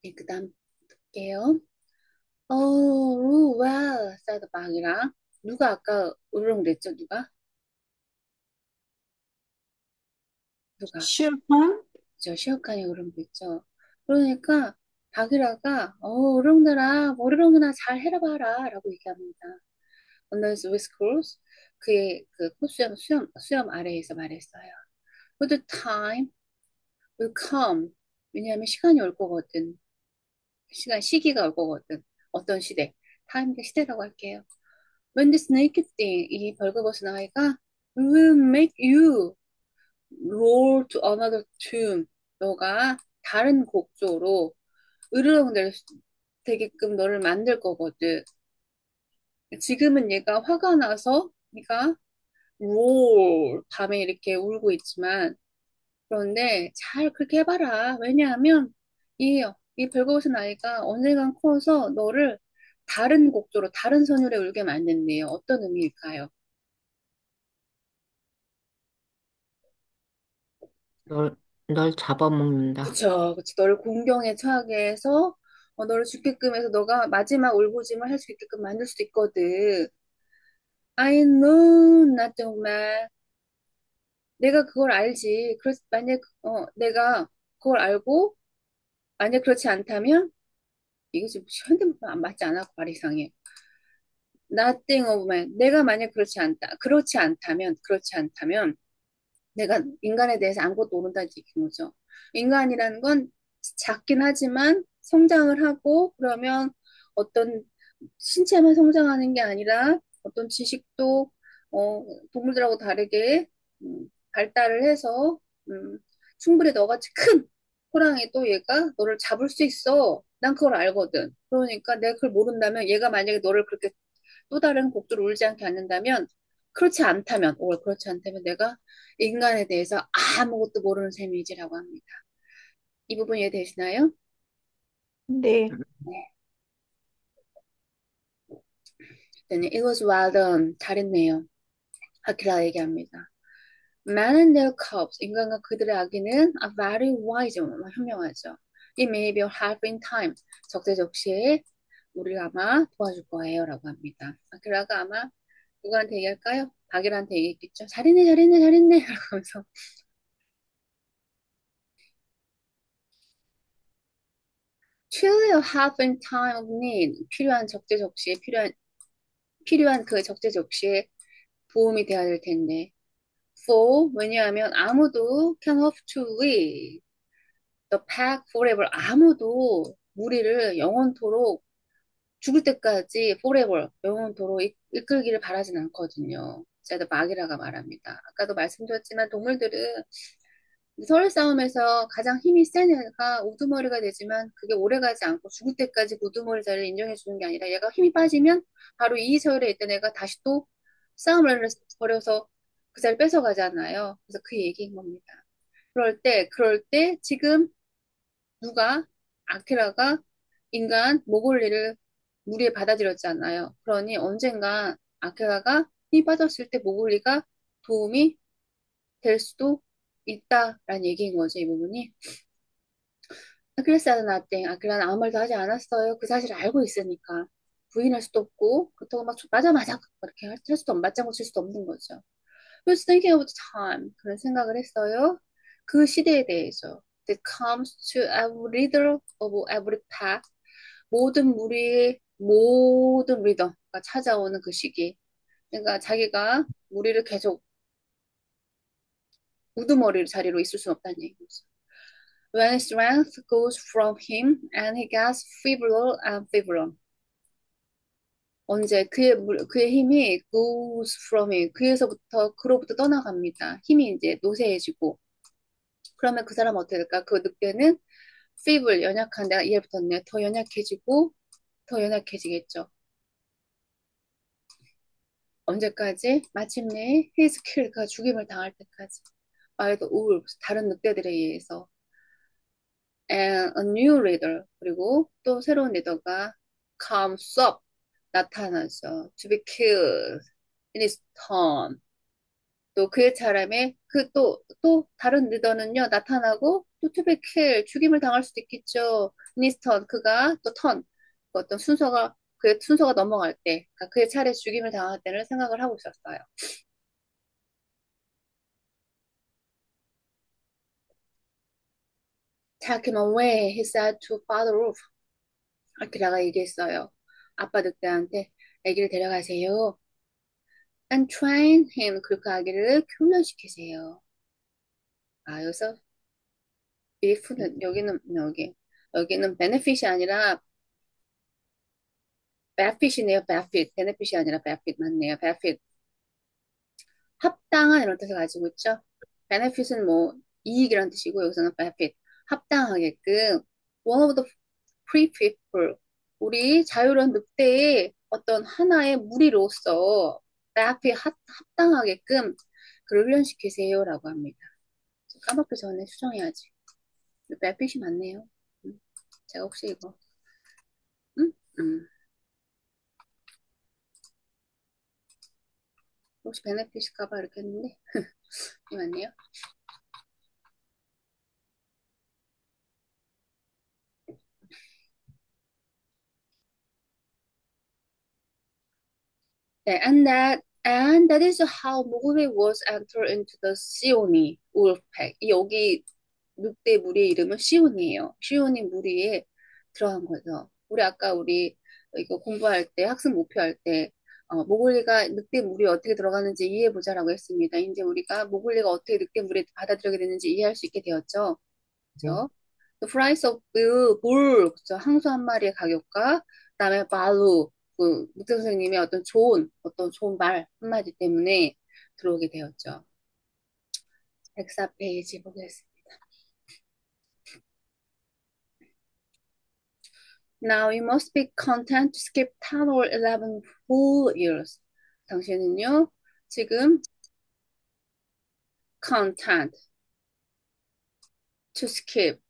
네, 그 다음 볼게요. 루와 사드 방이랑 누가 아까 으르렁댔죠? 누가? 실판? 저 시어카니 으르렁댔죠. 그러니까 바기라가 으르렁대라 머리렁이나 잘 해라 라고 얘기합니다. Under his whiskers 그의 그 수염 아래에서 말했어요. But the time will come. 왜냐하면 시간이 올 거거든. 시기가 올 거거든. 어떤 시대? 타임의 시대라고 할게요. When this naked thing, 이 벌거벗은 아이가 will make you roll to another tune. 너가 다른 곡조로 으르렁댈 되게끔 너를 만들 거거든. 지금은 얘가 화가 나서 네가 roll 밤에 이렇게 울고 있지만 그런데 잘 그렇게 해봐라. 왜냐하면 이, 이 벌거벗은 아이가 언젠간 커서 너를 다른 곡조로 다른 선율에 울게 만든대요. 어떤 의미일까요? 널, 널 잡아먹는다. 그쵸, 그쵸. 너를 공경에 처하게 해서 너를 죽게끔 해서 너가 마지막 울부짖음을 할 수 있게끔 만들 수도 있거든. I know, 나 정말 내가 그걸 알지. 만약 내가 그걸 알고 만약 그렇지 않다면 이게 지금 현대문 안 맞지 않아? 말 이상해. Nothing of man. 내가 만약 그렇지 않다면 내가 인간에 대해서 아무것도 모른다는 얘기인 거죠. 인간이라는 건 작긴 하지만 성장을 하고 그러면 어떤 신체만 성장하는 게 아니라 어떤 지식도 동물들하고 다르게 발달을 해서 충분히 너같이 큰 호랑이도 얘가 너를 잡을 수 있어. 난 그걸 알거든. 그러니까 내가 그걸 모른다면 얘가 만약에 너를 그렇게 또 다른 곡조를 울지 않게 않는다면 그렇지 않다면 내가 인간에 대해서 아무것도 모르는 셈이지라고 합니다. 이 부분 이해되시나요? 네. 네. 그랬더니 It was well done. 잘했네요. 아키라 얘기합니다. Man and their cubs. 인간과 그들의 아기는 are very wise. 현명하죠. It may be half in time. 적재적시에 우리가 아마 도와줄 거예요. 라고 합니다. 아키라가 아마 누구한테 얘기할까요? 박일한테 얘기했겠죠. 잘했네. 라고 하면서 truly a half in time of need. 필요한 그 적재적시에 도움이 되어야 될 텐데. For 왜냐하면 아무도 can hope to lead the pack forever. 아무도 무리를 영원토록 죽을 때까지 forever 영원토록 이끌기를 바라진 않거든요. 제가 막이라가 말합니다. 아까도 말씀드렸지만 동물들은 서울 싸움에서 가장 힘이 센 애가 우두머리가 되지만 그게 오래가지 않고 죽을 때까지 그 우두머리 자리를 인정해 주는 게 아니라 얘가 힘이 빠지면 바로 이 서열에 있던 애가 다시 또 싸움을 벌여서 그 자리를 뺏어가잖아요. 그래서 그 얘기인 겁니다. 그럴 때 지금 누가 아키라가 인간 모골리를 무리에 받아들였잖아요. 그러니 언젠가 아키라가 힘이 빠졌을 때 모골리가 도움이 될 수도 있다라는 얘기인 거죠, 이 부분이. 아킬레스는 나땡. 아킬레는 아무 말도 하지 않았어요. 그 사실을 알고 있으니까. 부인할 수도 없고, 그렇다고 막 맞아. 그렇게 할 수도 맞장구 칠 수도 없는 거죠. Who's thinking of the time? 그런 생각을 했어요. 그 시대에 대해서. That comes to every leader of every pack. 모든 리더가 찾아오는 그 시기. 그러니까 자기가 무리를 계속 우두머리 자리로 있을 수는 없다는 얘기죠. When strength goes from him and he gets feebler and feebler. 언제 그의 힘이 goes from him. 그로부터 떠나갑니다. 힘이 이제 노쇠해지고. 그러면 그 사람은 어떻게 될까? 그 늑대는 feeble, 연약한 데가 이해 붙었네. 더 연약해지고, 더 연약해지겠죠. 언제까지? 마침내 his kill가 죽임을 당할 때까지. by the wolves, 다른 늑대들에 의해서. And a new leader, 그리고 또 새로운 리더가 comes up, 나타나죠. To be killed in his turn. 또 그의 차례에 또 다른 리더는요, 나타나고 to be killed, 죽임을 당할 수도 있겠죠. 니스턴, 그가 또 그 어떤 순서가, 그의 순서가 넘어갈 때, 그러니까 그의 차례 죽임을 당할 때를 생각을 하고 있었어요. Take him away, he said to Father Wolf. 아키라가 얘기했어요. 아빠 늑대한테 아기를 데려가세요. And train him, 그리고 아기를 훈련시키세요. 아, 여기서 beef는, 여기는 benefit이 아니라 benefit이네요, benefit. benefit이 아니라 benefit 맞네요, benefit. 합당한 이런 뜻을 가지고 있죠. benefit은 뭐 이익이라는 뜻이고 여기서는 benefit 합당하게끔 one of the free people 우리 자유로운 늑대의 어떤 하나의 무리로서 benefit 합당하게끔 그를 훈련시키세요라고 합니다. 까먹기 전에 수정해야지. benefit이 맞네요. 음, 제가 혹시 이거 음? 음, 혹시 benefit일까 봐 이렇게 했는데 이 맞네요. 네, and that is how Mowgli was entered into the Sioni wolf pack. 여기 늑대 무리의 이름은 시온이에요. 시온이 무리에 들어간 거죠. 우리 이거 공부할 때 학습 목표할 때 모글리가 늑대 무리에 어떻게 들어가는지 이해해 보자라고 했습니다. 이제 우리가 모글리가 어떻게 늑대 무리에 받아들여게 되는지 이해할 수 있게 되었죠. 네. 그죠? The price of the bull, 그죠? 항소 한 마리의 가격과 그다음에 발루, 그 묵대 선생님의 어떤 좋은 말 한마디 때문에 들어오게 되었죠. 104페이지 보겠습니다. Now you must be content to skip 10 or 11 whole years. 당신은요, 지금 content to skip.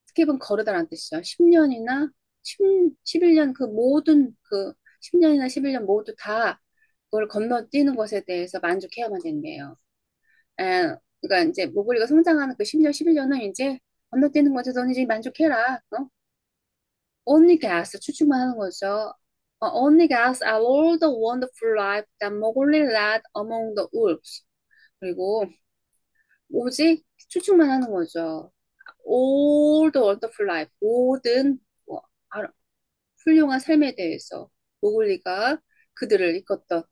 skip은 거르다라는 뜻이죠. 10년이나 11년 그 모든 그 10년이나 11년 모두 다 그걸 건너뛰는 것에 대해서 만족해야만 된대요. 그러니까 이제 모글리가 성장하는 그 10년, 11년은 이제 건너뛰는 것에 넌 이제 만족해라. Only guess, 추측만 하는 거죠. Only guess at all the wonderful life that Mowgli led among the wolves. 그리고 오직 추측만 하는 거죠. All the wonderful life, 모든 뭐, 훌륭한 삶에 대해서 모글리가 그들을 이끌었던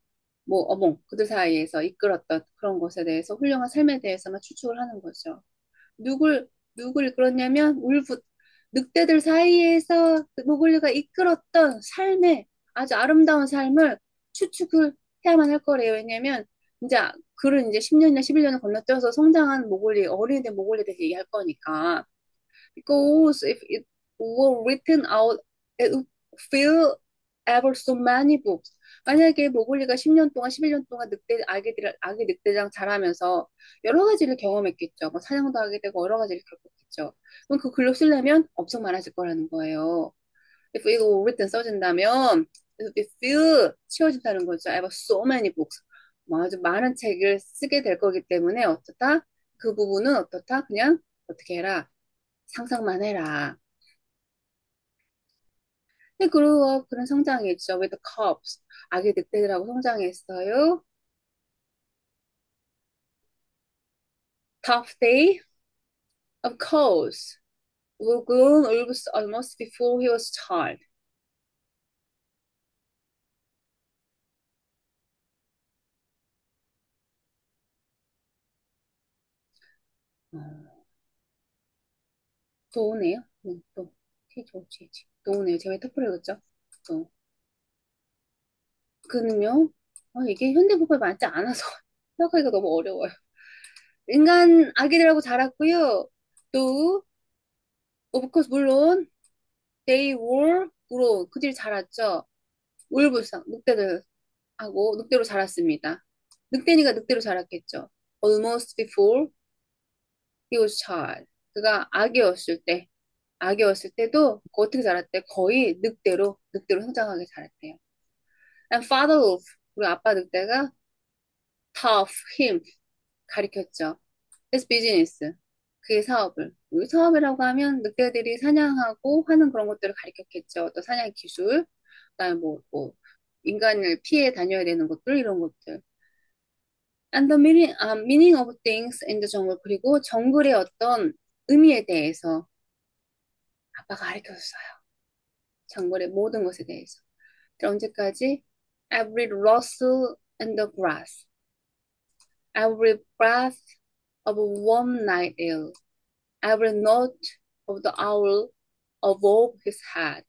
그들 사이에서 이끌었던 그런 것에 대해서 훌륭한 삶에 대해서만 추측을 하는 거죠. 누굴 이끌었냐면 늑대들 사이에서 모글리가 이끌었던 삶의 아주 아름다운 삶을 추측을 해야만 할 거래요. 왜냐면 이제 글은 이제 10년이나 11년을 건너뛰어서 성장한 어린이 된 모글리에 대해서 얘기할 거니까. Because if it were written out, it would fill ever so many books. 만약에 모글리가 10년 동안, 11년 동안 아기 늑대랑 자라면서 여러 가지를 경험했겠죠. 뭐 사냥도 하게 되고 여러 가지를 겪었겠죠. 그럼 그 글로 쓰려면 엄청 많아질 거라는 거예요. If it were written 써진다면, it would fill 채워진다는 거죠. Ever so many books. 뭐 아주 많은 책을 쓰게 될 거기 때문에 어떻다? 그 부분은 어떻다? 그냥 어떻게 해라? 상상만 해라. 근데 그런 성장했죠. With the cubs. 아기 늑대들하고 성장했어요. Tough day, of course. Were grown almost before he was a child. 어, 또 오네요. 또. 또 오네요. 제가 터프를 읽었죠. 또. 그는요, 이게 현대문법에 맞지 않아서 생각하기가 너무 어려워요. 인간 아기들하고 자랐고요. 또, of course, 물론, they were grown. 그들이 자랐죠. 울부상, 늑대로 자랐습니다. 늑대니까 늑대로 자랐겠죠. Almost before he was child. 그가 아기였을 때도 어떻게 자랐대? 거의 늑대로 성장하게 자랐대요. And father wolf, 우리 아빠 늑대가 tough him 가리켰죠. His business. 그의 사업을. 이 사업이라고 하면 늑대들이 사냥하고 하는 그런 것들을 가리켰겠죠. 또 사냥 기술, 그다음에 인간을 피해 다녀야 되는 것들, 이런 것들. And the meaning of things in the jungle. 그리고 정글의 어떤 의미에 대해서 아빠가 가르쳐줬어요. 정글의 모든 것에 대해서. 언제까지? Every rustle in the grass. Every breath of a warm night air. Every note of the owl above his head.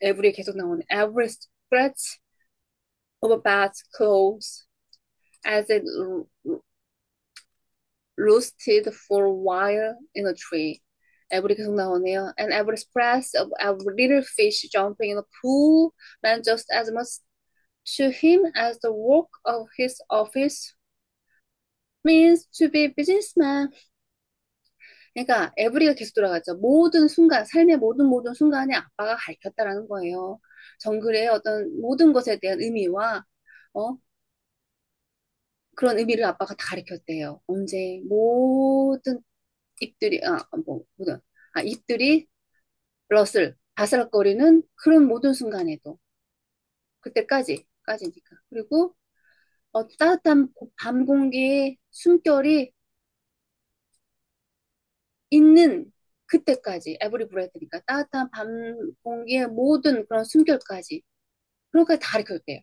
Every 계속 나오네. Every scratch of a bat's claws as it roosted for a while in a tree. Every 계속 나오네요. And every splash of every little fish jumping in a pool meant just as much to him as the work of his office means to be a businessman. 그러니까 에브리가 계속 돌아가죠. 모든 순간, 삶의 모든 순간에 아빠가 가르쳤다라는 거예요. 정글의 어떤 모든 것에 대한 의미와 어, 그런 의미를 아빠가 다 가르쳤대요. 언제 모든 잎들이 잎들이 바스락거리는 그런 모든 순간에도 까지니까. 그리고 따뜻한 밤 공기의 숨결이 있는 그때까지 에브리 브레드니까 따뜻한 밤 공기의 모든 그런 숨결까지 그런 것까지 다 가르쳐줬대요.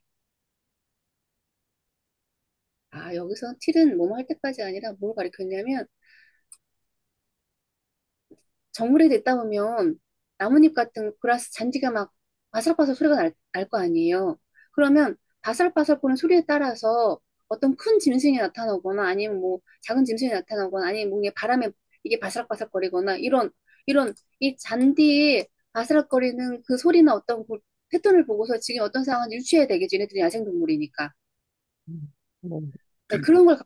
아, 여기서 틸은 뭐뭐 할 때까지 아니라 뭘 가르쳤냐면 정글에 됐다 보면 나뭇잎 같은 그라스 잔디가 막 바삭바삭 소리가 날 거 아니에요. 그러면 바삭바삭 거리는 소리에 따라서 어떤 큰 짐승이 나타나거나 아니면 뭐 작은 짐승이 나타나거나 아니면 뭐 이게 바람에 이게 바삭바삭 거리거나 이런 이 잔디에 바삭거리는 그 소리나 어떤 그 패턴을 보고서 지금 어떤 상황을 유추해야 되겠지. 얘네들이 야생동물이니까. 음. 네,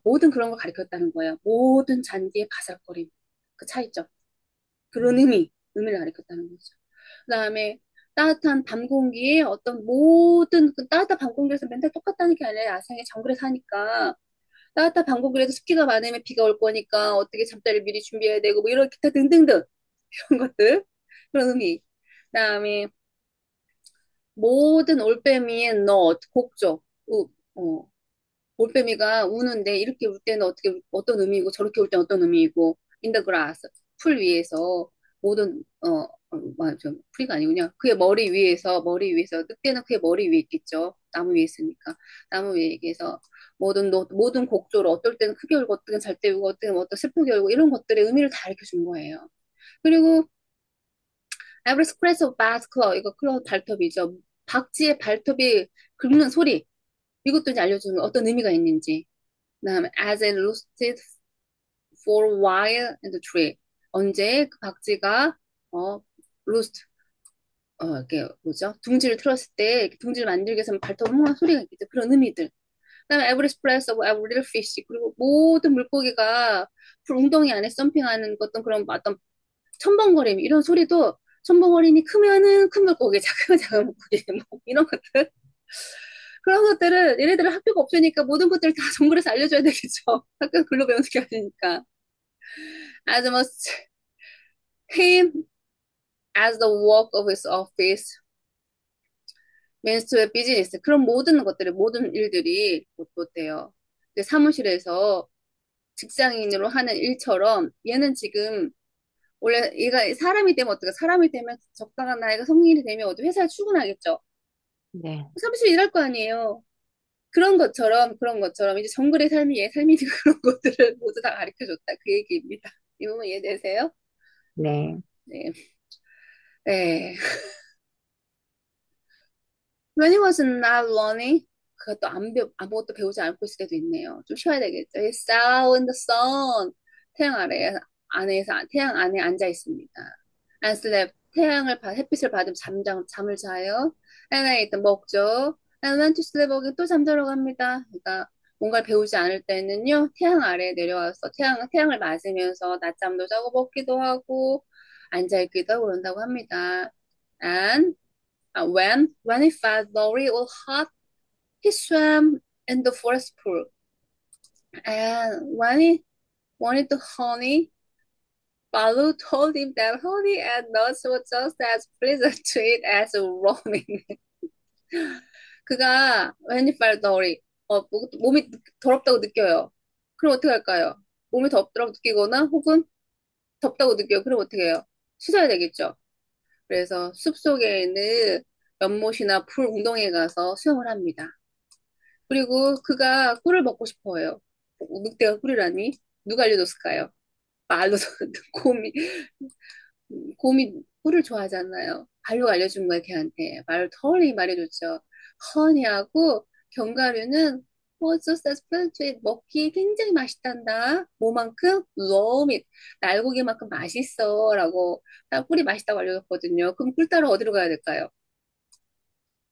모든 그런 걸 가르쳤다는 거예요. 모든 잔디의 바삭거림. 그 차이점. 그런 의미를 가리켰다는 거죠. 그다음에 따뜻한 밤 공기에 어떤 모든 그 따뜻한 밤 공기에서 맨날 똑같다는 게 아니라 야생의 정글에 사니까 따뜻한 밤 공기에도 습기가 많으면 비가 올 거니까 어떻게 잠자리를 미리 준비해야 되고 뭐 이런 기타 등등등 이런 것들 그런 의미. 그다음에 모든 올빼미의 넛 곡조 어, 올빼미가 우는데 이렇게 울 때는 어떤 의미이고 저렇게 울 때는 어떤 의미이고 in the grass 풀 위에서 모든 맞아 풀이가 아니군요. 그의 머리 위에서 늑대는 그의 머리 위에 있겠죠. 나무 위에 있으니까 나무 위에서 모든 곡조로 어떨 때는 크게 울고 어떨 때는 잘 때 울고 어떨 때는 어떤 슬프게 울고 이런 것들의 의미를 다 이렇게 준 거예요. 그리고 every scratch of bat's claw 이거 클로 발톱이죠. 박쥐의 발톱이 긁는 소리 이것도 이제 알려주는 거예요. 어떤 의미가 있는지. 그다음에 as it roosted for a while in the tree. 언제 그 박쥐가 어 roost 이렇게 뭐죠? 둥지를 틀었을 때 이렇게 둥지를 만들기 위해서 발톱 멍멍 소리가 있겠죠. 그런 의미들. 그다음에 every splash of every little fish. 그리고 모든 물고기가 풀 웅덩이 안에 점핑하는 어떤 첨벙거림 이런 소리도 첨벙거림이 크면은 큰 물고기, 작으면 작은 물고기 뭐 이런 것들. 그런 것들은 얘네들은 학교가 없으니까 모든 것들을 다 정글에서 알려줘야 되겠죠. 학교 글로 배우는 게 아니니까. As much him as the work of his office means to a business. 그런 모든 것들이, 모든 일들이 못돼요. 사무실에서 직장인으로 하는 일처럼 얘는 지금 원래 얘가 사람이 되면 어떡해? 사람이 되면 적당한 나이가 성인이 되면 어디 회사에 출근하겠죠. 네, 사무실에 일할 거 아니에요. 그런 것처럼 이제 정글의 삶이 얘 삶이 그런 것들을 모두 다 가르쳐 줬다. 그 얘기입니다. 이 부분 이해되세요? 네, 네. 네. When he was not learning, 그것도 아무것도 배우지 않고 있을 때도 있네요. 좀 쉬어야 되겠죠. He sat in the sun. 태양 안에 앉아 있습니다. And slept. 햇빛을 받으면 잠을 자요. And ate, 먹죠. And went to sleep again. 또 잠자러 갑니다. 그러니까 뭔가를 배우지 않을 때는요, 태양 아래에 내려와서 태양을 맞으면서 낮잠도 자고 먹기도 하고, 앉아있기도 하고 그런다고 합니다. And when it felt very or hot, he swam in the forest pool. And when he wanted the honey, Baloo told him that honey and nuts were just as pleasant to eat as roaming. 그가 when he felt dirty, 몸이 더럽다고 느껴요. 그럼 어떻게 할까요? 몸이 덥다고 느끼거나 혹은 덥다고 느껴요. 그럼 어떻게 해요? 씻어야 되겠죠. 그래서 숲속에 있는 연못이나 풀 웅덩이에 가서 수영을 합니다. 그리고 그가 꿀을 먹고 싶어 해요. 늑대가 꿀이라니? 누가 알려줬을까요? 말로 곰이 곰이 꿀을 좋아하잖아요. 발로 알려준 거야 걔한테. 말을 털이 말해줬죠. 허니하고 견과류는 just as plenty 먹기 굉장히 맛있단다. 뭐만큼? 너무 날고기만큼 맛있어라고 딱 꿀이 맛있다고 알려줬거든요. 그럼 꿀 따러 어디로 가야 될까요?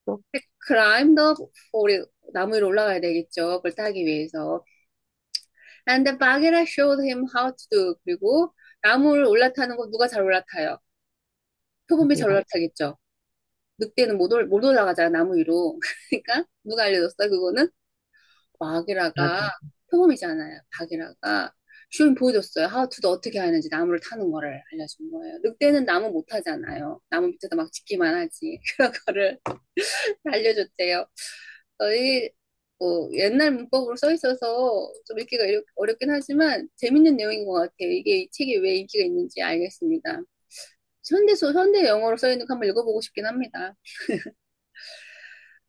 또 climb the 우리 나무 위로 올라가야 되겠죠. 그걸 따기 위해서. And the Bagheera showed him how to do. 그리고 나무를 올라타는 거 누가 잘 올라타요? 표범이 잘 자기가 올라타겠죠. 늑대는 못 올라가잖아, 나무 위로. 그러니까, 누가 알려줬어, 그거는? 바기라가, 나도 표범이잖아요. 바기라가, 쇼인 보여줬어요. 하우투도 어떻게 하는지, 나무를 타는 거를 알려준 거예요. 늑대는 나무 못 타잖아요. 나무 밑에서 막 짖기만 하지. 그런 거를 알려줬대요. 이, 옛날 문법으로 써 있어서 좀 읽기가 어렵긴 하지만, 재밌는 내용인 것 같아요. 이게 이 책이 왜 인기가 있는지 알겠습니다. 현대 영어로 써 있는 거 한번 읽어보고 싶긴 합니다.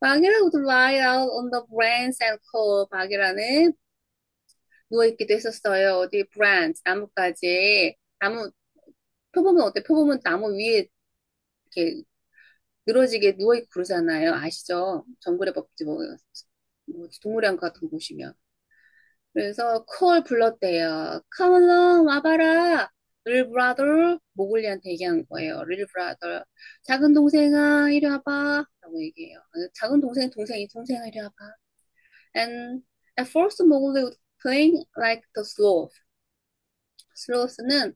박이라 would lie out on the branch and call. 박이라는 누워있기도 했었어요. 어디 branch, 나뭇가지에. 나무, 표범은 어때? 표범은 나무 위에 이렇게 늘어지게 누워있고 그러잖아요. 아시죠? 정글의 법칙, 동물의 왕국 같은 거 보시면. 그래서 call 불렀대요. Come along, 와봐라. little brother, 모글리한테 얘기한 거예요. little brother. 작은 동생아, 이리 와봐. 라고 얘기해요. 작은 동생아, 이리 와봐. And at first Mowgli was playing like the sloth. 슬로스는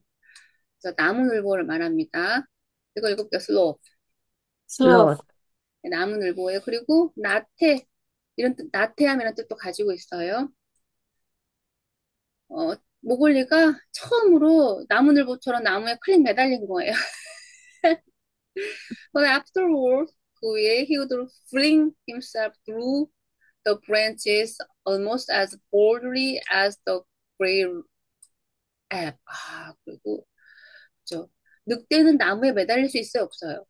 나무늘보를 말합니다. 이거 읽어볼게요. sloth. 슬롯, 나무늘보예요. 그리고 나태 이런 뜻, 나태함이라는 뜻도 가지고 있어요. 모글리가 처음으로 나무늘보처럼 나무에 클릭 매달린 거예요. But afterward, 그 후에 he would fling himself through the branches almost as boldly as the gray 앱. 그리고 저 늑대는 나무에 매달릴 수 있어요, 없어요?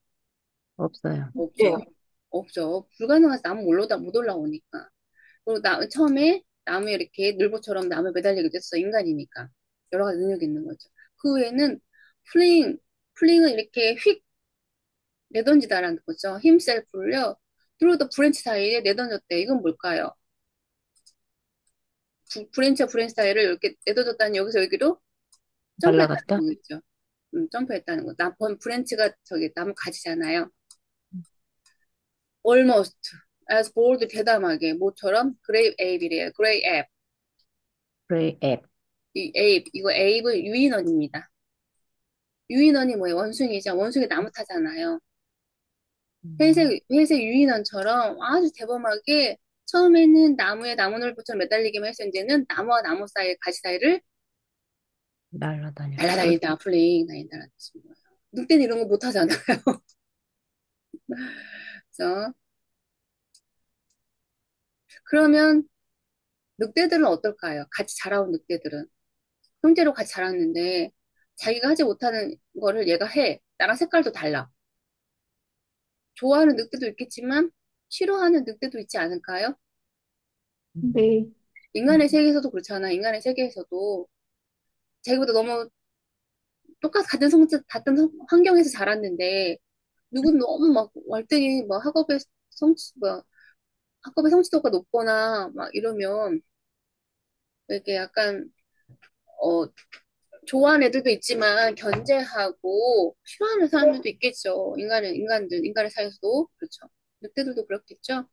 없어요. 없죠. 없죠. 불가능해서 나무 못 올라오니까. 그리고 처음에 나무에 이렇게 늘보처럼 나무에 매달리게 됐어, 인간이니까. 여러 가지 능력이 있는 거죠. 그 후에는 플링, 플링은 이렇게 휙 내던지다라는 거죠. 힘셀프를요. through the 브랜치 사이에 내던졌대. 이건 뭘까요? 브랜치와 브랜치 사이를 이렇게 내던졌다는 여기서 여기로 점프했다는 날라갔다? 거겠죠. 점프했다는 거. 브랜치가 저기 나무 가지잖아요. almost as bold 대담하게 모처럼 grave ape이래요. grave ape. 프레이 앱. 이 ape 이거 ape은 유인원입니다. 유인원이 뭐예요? 원숭이죠. 원숭이 나무 타잖아요. 회색 유인원처럼 아주 대범하게 처음에는 나무에 나무늘보처럼 매달리기만 해서 이제는 나무와 나무 사이 가지 사이를 날라다녔어. 날아다닌다, 플레잉 다닌다는 뜻인 거예요. 늑대는 이런 거 못 하잖아요. 그래서 그러면 늑대들은 어떨까요? 같이 자라온 늑대들은 형제로 같이 자랐는데 자기가 하지 못하는 거를 얘가 해. 나랑 색깔도 달라. 좋아하는 늑대도 있겠지만 싫어하는 늑대도 있지 않을까요? 네. 인간의 세계에서도 그렇잖아. 인간의 세계에서도 자기보다 너무 같은 환경에서 자랐는데 누군 너무 막 월등히 뭐 학업의 성취도가 높거나 막 이러면 이렇게 약간 어 좋아하는 애들도 있지만 견제하고 싫어하는 사람들도 있겠죠. 인간의 사이에서도 그렇죠. 늑대들도 그렇겠죠.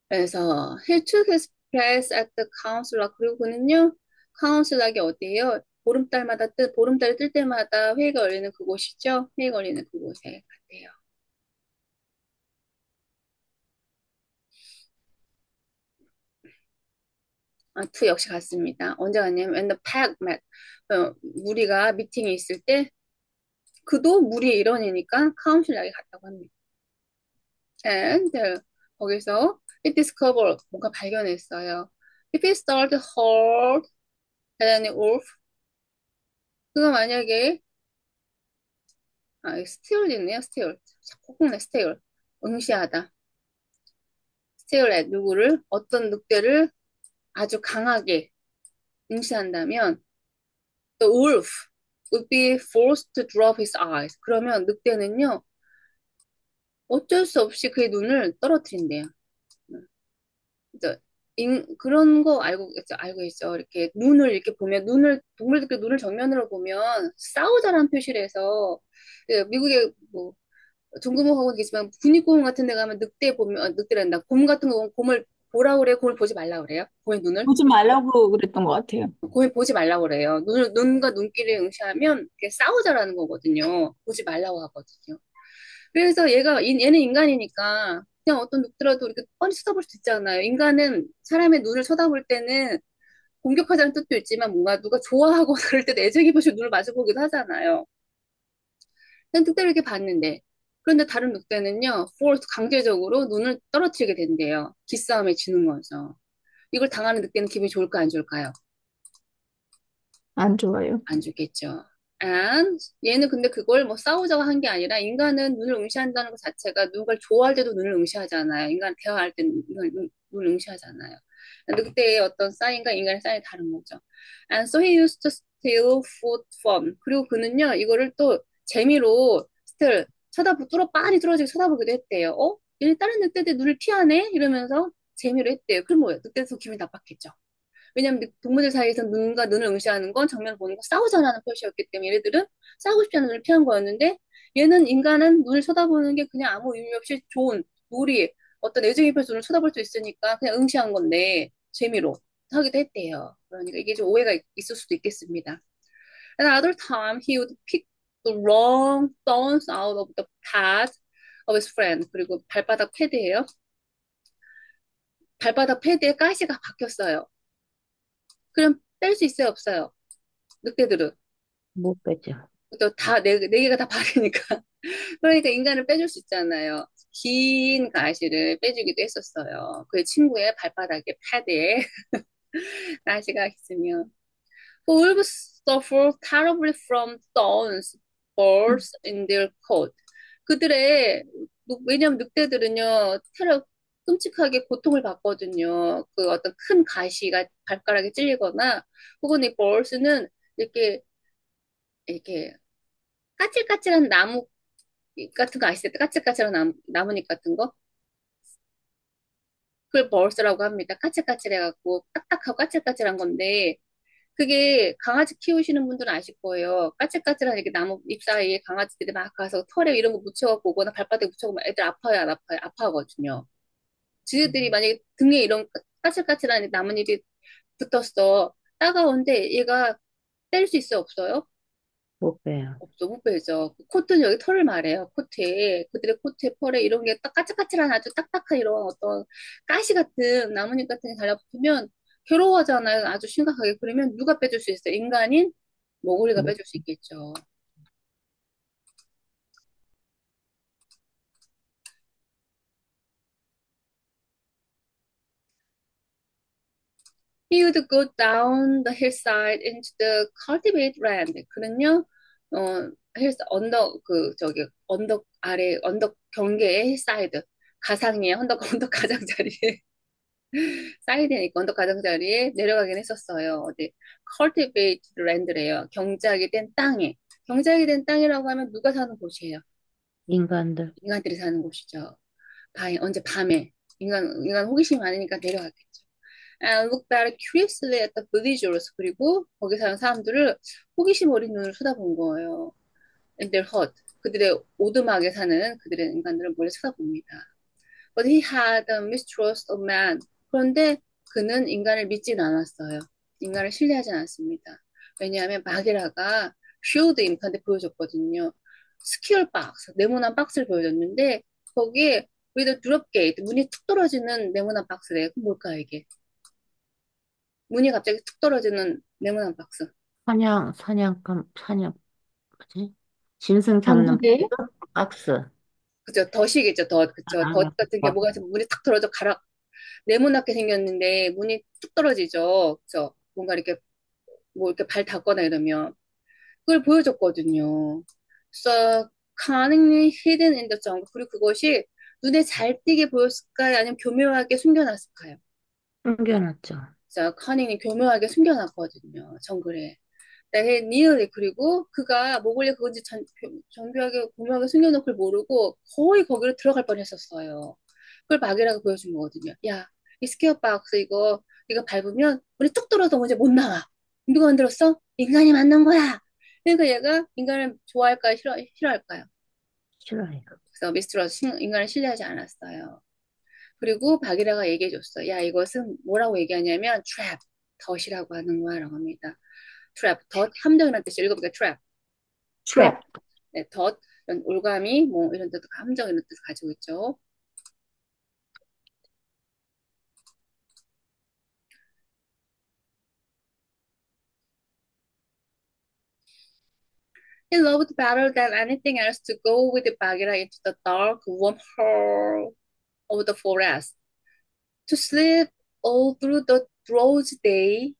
그래서 he took his place at the council. 그리고 그는요 카운슬락이 어디예요? 보름달이 뜰 때마다 회의가 열리는 그곳이죠. 회의가 열리는 그곳에 갔대요. 투 역시 같습니다. 언제 갔냐면 when the pack met. 무리가 미팅이 있을 때 그도 무리의 일원이니까 카운실락에 갔다고 합니다. And 거기서 it discovered 뭔가 발견했어요. If it started hard than an wolf, 그가 만약에 still 있네요. still 꼭꼭 still 응시하다. still at 누구를 어떤 늑대를 아주 강하게 응시한다면 the wolf would be forced to drop his eyes. 그러면 늑대는요 어쩔 수 없이 그의 눈을 떨어뜨린대요. 그래서 그런 거 알고 있어. 이렇게 눈을 이렇게 보면 동물들끼리 눈을 정면으로 보면 싸우자라는 표시를 해서 그 미국의 뭐 중국어학원 계시면 국립공원 같은 데 가면 늑대 보면 늑대란다. 곰 같은 거 보면 곰을 보라 그래요. 곰을 보지 말라 그래요. 곰의 눈을 보지 말라고 그랬던 것 같아요. 곰을 보지 말라 그래요. 눈과 눈끼리 응시하면 그게 싸우자라는 거거든요. 보지 말라고 하거든요. 그래서 얘는 인간이니까 그냥 어떤 늑대라도 이렇게 뻔히 쳐다볼 수 있잖아요. 인간은 사람의 눈을 쳐다볼 때는 공격하자는 뜻도 있지만 뭔가 누가 좋아하고 그럴 때 애정 깊으시 눈을 마주보기도 하잖아요. 그냥 늑대를 이렇게 봤는데 그런데 다른 늑대는요, force 강제적으로 눈을 떨어뜨리게 된대요. 기싸움에 지는 거죠. 이걸 당하는 늑대는 기분이 좋을까 안 좋을까요? 안 좋아요. 안 좋겠죠. And 얘는 근데 그걸 뭐 싸우자고 한 게 아니라 인간은 눈을 응시한다는 것 자체가 누군가를 좋아할 때도 눈을 응시하잖아요. 인간 대화할 때는 눈을 응시하잖아요. 늑대의 어떤 사인과 인간의 사인이 다른 거죠. And so he used to steal food from. 그리고 그는요, 이거를 또 재미로 still 뚫어 빤히 뚫어지게 쳐다보기도 했대요. 얘 다른 늑대들 눈을 피하네? 이러면서 재미로 했대요. 그럼 뭐예요? 늑대도 기분이 나빴겠죠. 왜냐면 동물들 사이에서 눈과 눈을 응시하는 건 정면을 보는 거 싸우자라는 표시였기 때문에 얘네들은 싸우고 싶지 않은 눈을 피한 거였는데 얘는 인간은 눈을 쳐다보는 게 그냥 아무 의미 없이 좋은 놀이 어떤 애정이 입혀서 눈을 쳐다볼 수 있으니까 그냥 응시한 건데 재미로 하기도 했대요. 그러니까 이게 좀 오해가 있을 수도 있겠습니다. Another time he would pick the wrong stones out of the path of his friend. 그리고 발바닥 패드예요. 발바닥 패드에 가시가 박혔어요. 그럼 뺄 수 있어요, 없어요? 늑대들은. 못 빼죠. 또 네 개가 다 발이니까. 그러니까 인간을 빼줄 수 있잖아요. 긴 가시를 빼주기도 했었어요. 그 친구의 발바닥에, 패드에 가시가 있으면. Wolves suffer terribly from thorns, burrs in their coat. 그들의, 왜냐면 늑대들은요, 끔찍하게 고통을 받거든요. 그 어떤 큰 가시가 발가락에 찔리거나, 혹은 이 burs는 이렇게 까칠까칠한 나무 같은 거 아시죠? 까칠까칠한 나뭇잎 같은 거? 그걸 벌스라고 합니다. 까칠까칠해갖고 딱딱하고 까칠까칠한 건데 그게 강아지 키우시는 분들은 아실 거예요. 까칠까칠한 이렇게 나무 잎 사이에 강아지들이 막 가서 털에 이런 거 묻혀갖고 오거나 발바닥에 묻혀갖고 애들 아파요, 안 아파요? 아파하거든요. 지들이 만약에 등에 이런 까칠까칠한 나뭇잎이 붙었어. 따가운데 얘가 뗄 수 있어요, 없어요? 못 빼요. 없어, 못 빼죠. 코트는 여기 털을 말해요. 코트에. 그들의 코트에 펄에 이런 게 딱 까칠까칠한 아주 딱딱한 이런 어떤 가시 같은 나뭇잎 같은 게 달라붙으면 괴로워하잖아요. 아주 심각하게. 그러면 누가 빼줄 수 있어요? 인간인 머구리가 못, 빼줄 수 있겠죠. He would go down the hillside into the cultivated land. 그는요, 언덕 아래, 언덕 경계의 힐사이드. 가상이에요. 언덕 가장자리에. 사이드니까 언덕 가장자리에 내려가긴 했었어요. 어디 cultivated land래요. 경작이 된 땅에. 경작이 된 땅이라고 하면 누가 사는 곳이에요? 인간들. 인간들이 사는 곳이죠. 언제 밤에. 인간 호기심이 많으니까 내려갔겠죠. And look back curiously at the villagers. 그리고 거기 사는 사람들을 호기심 어린 눈으로 쳐다본 거예요. And their hut. 그들의 오두막에 사는 그들의 인간들을 몰래 쳐다봅니다. But he had a mistrust of man. 그런데 그는 인간을 믿진 않았어요. 인간을 신뢰하지 않았습니다. 왜냐하면 마게라가 showed him한테 보여줬거든요. 스퀘어 박스, 네모난 박스를 보여줬는데 거기에 with a drop gate, 문이 툭 떨어지는 네모난 박스래요. 그럼 뭘까요, 이게? 문이 갑자기 툭 떨어지는 네모난 박스. 사냥, 뭐지? 짐승 잡는 장기계? 박스. 그죠? 덫이겠죠, 덫. 그죠? 덫 아, 같은 게 뭐, 뭐가 있으면 문이 탁 떨어져 네모나게 생겼는데 문이 툭 떨어지죠. 그죠? 뭔가 이렇게 뭐 이렇게 발 닿거나 이러면 그걸 보여줬거든요. 그래서 cunningly hidden in the jungle. 그리고 그것이 눈에 잘 띄게 보였을까요? 아니면 교묘하게 숨겨놨을까요? 숨겨놨죠. 자, 커닝이 교묘하게 숨겨놨거든요. 정글에. 네, 니얼리 그리고 그가 뭐길래 그건지 정교하게 교묘하게 숨겨놓은 걸 모르고 거의 거기로 들어갈 뻔했었어요. 그걸 막이라고 보여준 거거든요. 야, 이 스퀘어 박스 이거 밟으면 우리 뚝 떨어져 이제 못 나와. 누가 만들었어? 인간이 만든 거야. 그러니까 얘가 인간을 좋아할까요? 싫어할까요? 싫어해요. 그래서 미스트로스 인간을 신뢰하지 않았어요. 그리고 바기라가 얘기해줬어. 야, 이것은 뭐라고 얘기하냐면 trap, 덫이라고 하는 거야 라고 합니다. trap, 덫, 함정이라는 뜻이 읽어보니까 trap, trap. 트랩. 네, 덫, 이런 올가미, 뭐 이런 뜻, 함정 이런 뜻을 가지고 있죠. He loved better than anything else to go with Bagheera into the dark, warm hole of the forest, to sleep all through the drowsy day.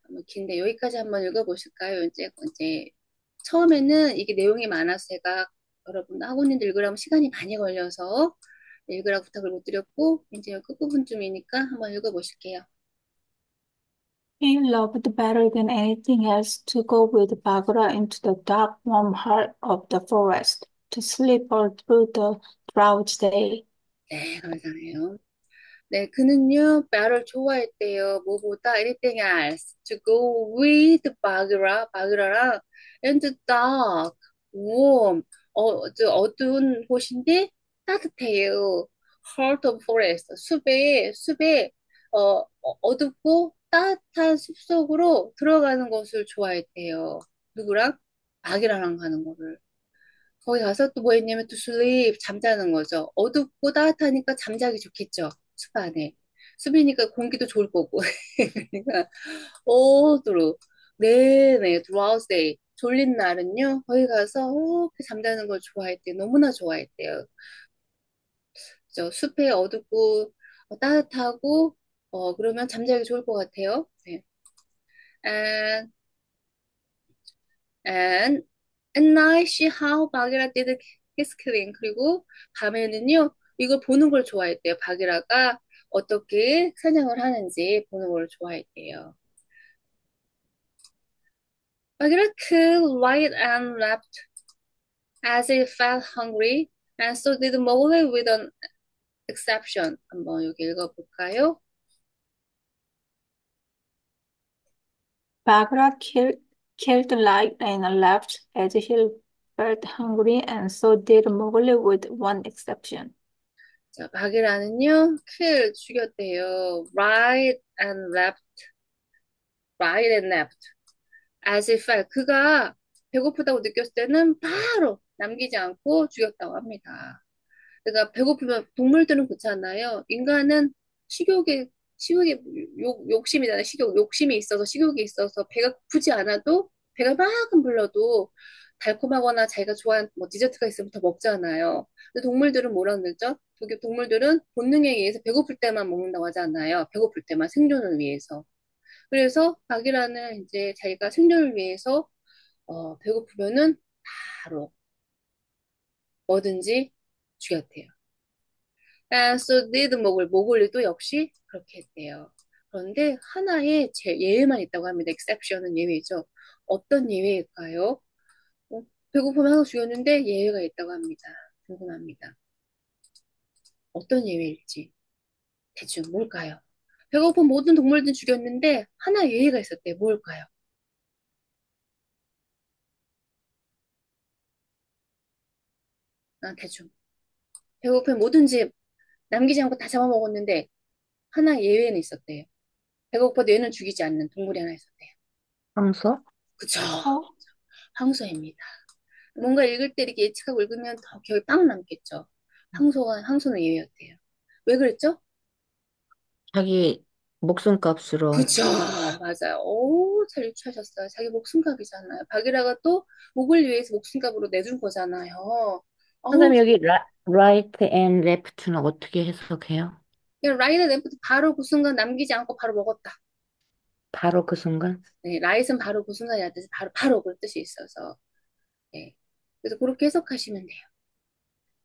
뭐 긴데 여기까지 한번 읽어보실까요? 이제 처음에는 이게 내용이 많아서 제가 여러분 학원님들 읽으려면 시간이 많이 걸려서 읽으라고 부탁을 못 드렸고 이제 끝부분쯤이니까 한번 읽어보실게요. He loved better than anything else to go with Bagheera into the dark, warm heart of the forest, to sleep all through the drought day. 네, 감사해요. 네, 그는요, 나를 좋아했대요. 뭐보다 anything else to go with 바그라랑 and the dark, warm, 어두운 곳인데 따뜻해요. Heart of forest, 숲에, 어둡고 따뜻한 숲속으로 들어가는 것을 좋아했대요. 누구랑? 바그라랑 가는 거를. 거기 가서 또 뭐 했냐면 또 sleep, 잠자는 거죠. 어둡고 따뜻하니까 잠자기 좋겠죠. 숲 안에. 숲이니까 공기도 좋을 거고. 그러니까 오도록 네네 throughout day 졸린 날은요 거기 가서 이렇게 잠자는 걸 좋아했대요. 너무나 좋아했대요. 저 숲에 어둡고 따뜻하고 그러면 잠자기 좋을 것 같아요. 네. And and at night she how 바게라 did his killing. 그리고 밤에는요 이걸 보는 걸 좋아했대요. 바게라가 어떻게 사냥을 하는지 보는 걸 좋아했대요. 바게라 killed right and left as he felt hungry, and so did Mowgli with an exception. 한번 여기 읽어볼까요? Bagheera killed right and left as he felt hungry, and so did Mowgli with one exception. 자, 바게라는요, kill 죽였대요. Right and left. As if 그가 배고프다고 느꼈을 때는 바로 남기지 않고 죽였다고 합니다. 그러니까 배고프면 동물들은 그렇잖아요. 인간은 식욕에 식욕이 욕심이잖아요. 욕심이 있어서 식욕이 있어서 배가 고프지 않아도 배가 만큼 불러도 달콤하거나 자기가 좋아하는 뭐 디저트가 있으면 더 먹잖아요. 근데 동물들은 뭐라 그러죠? 동물들은 본능에 의해서 배고플 때만 먹는다고 하잖아요. 배고플 때만 생존을 위해서. 그래서 박이라는 이제 자기가 생존을 위해서 배고프면은 바로 뭐든지 죽였대요. And so did 모글리도 역시 그렇게 했대요. 그런데 하나의 예외만 있다고 합니다. exception은 예외죠. 어떤 예외일까요? 배고프면 하나 죽였는데 예외가 있다고 합니다. 궁금합니다. 어떤 예외일지 대충 뭘까요? 배고픈 모든 동물들 죽였는데 하나 예외가 있었대요. 뭘까요? 대충 배고픈 뭐든지 남기지 않고 다 잡아먹었는데 하나 예외는 있었대요. 배고파도 얘는 죽이지 않는 동물이 하나 있었대요. 황소? 그쵸? 어? 황소입니다. 뭔가 읽을 때 이렇게 예측하고 읽으면 더 기억이 빵 남겠죠. 항소는 예외였대요. 왜 그랬죠? 자기 목숨값으로. 그죠. 맞아요. 오, 잘 유추하셨어요. 자기 목숨값이잖아요. 바기라가 또 목을 위해서 목숨값으로 내준 거잖아요. 어우, 선생님, 여기 right and left는 어떻게 해석해요? 그냥 라이트 램프트 바로 그 순간 남기지 않고 바로 먹었다. 바로 그 순간? 네, 라이트는 바로 그 순간이라는 뜻이 바로 그 뜻이 있어서. 네. 그래서 그렇게 해석하시면 돼요.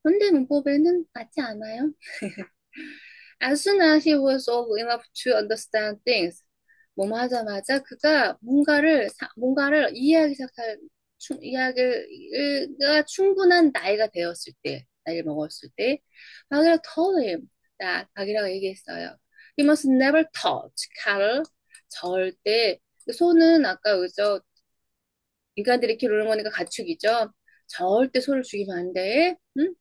현대 문법에는 맞지 않아요? As soon as he was old enough to understand things. 뭐뭐 하자마자 그가 뭔가를 이해하기 시작할, 이해하기가 충분한 나이가 되었을 때, 나이를 먹었을 때, 바기라 told him, 바기라가 얘기했어요. He must never touch cattle. 절대, 소는 아까 그죠? 인간들이 키우는 거니까 가축이죠. 절대 소를 죽이면 안 돼. 응?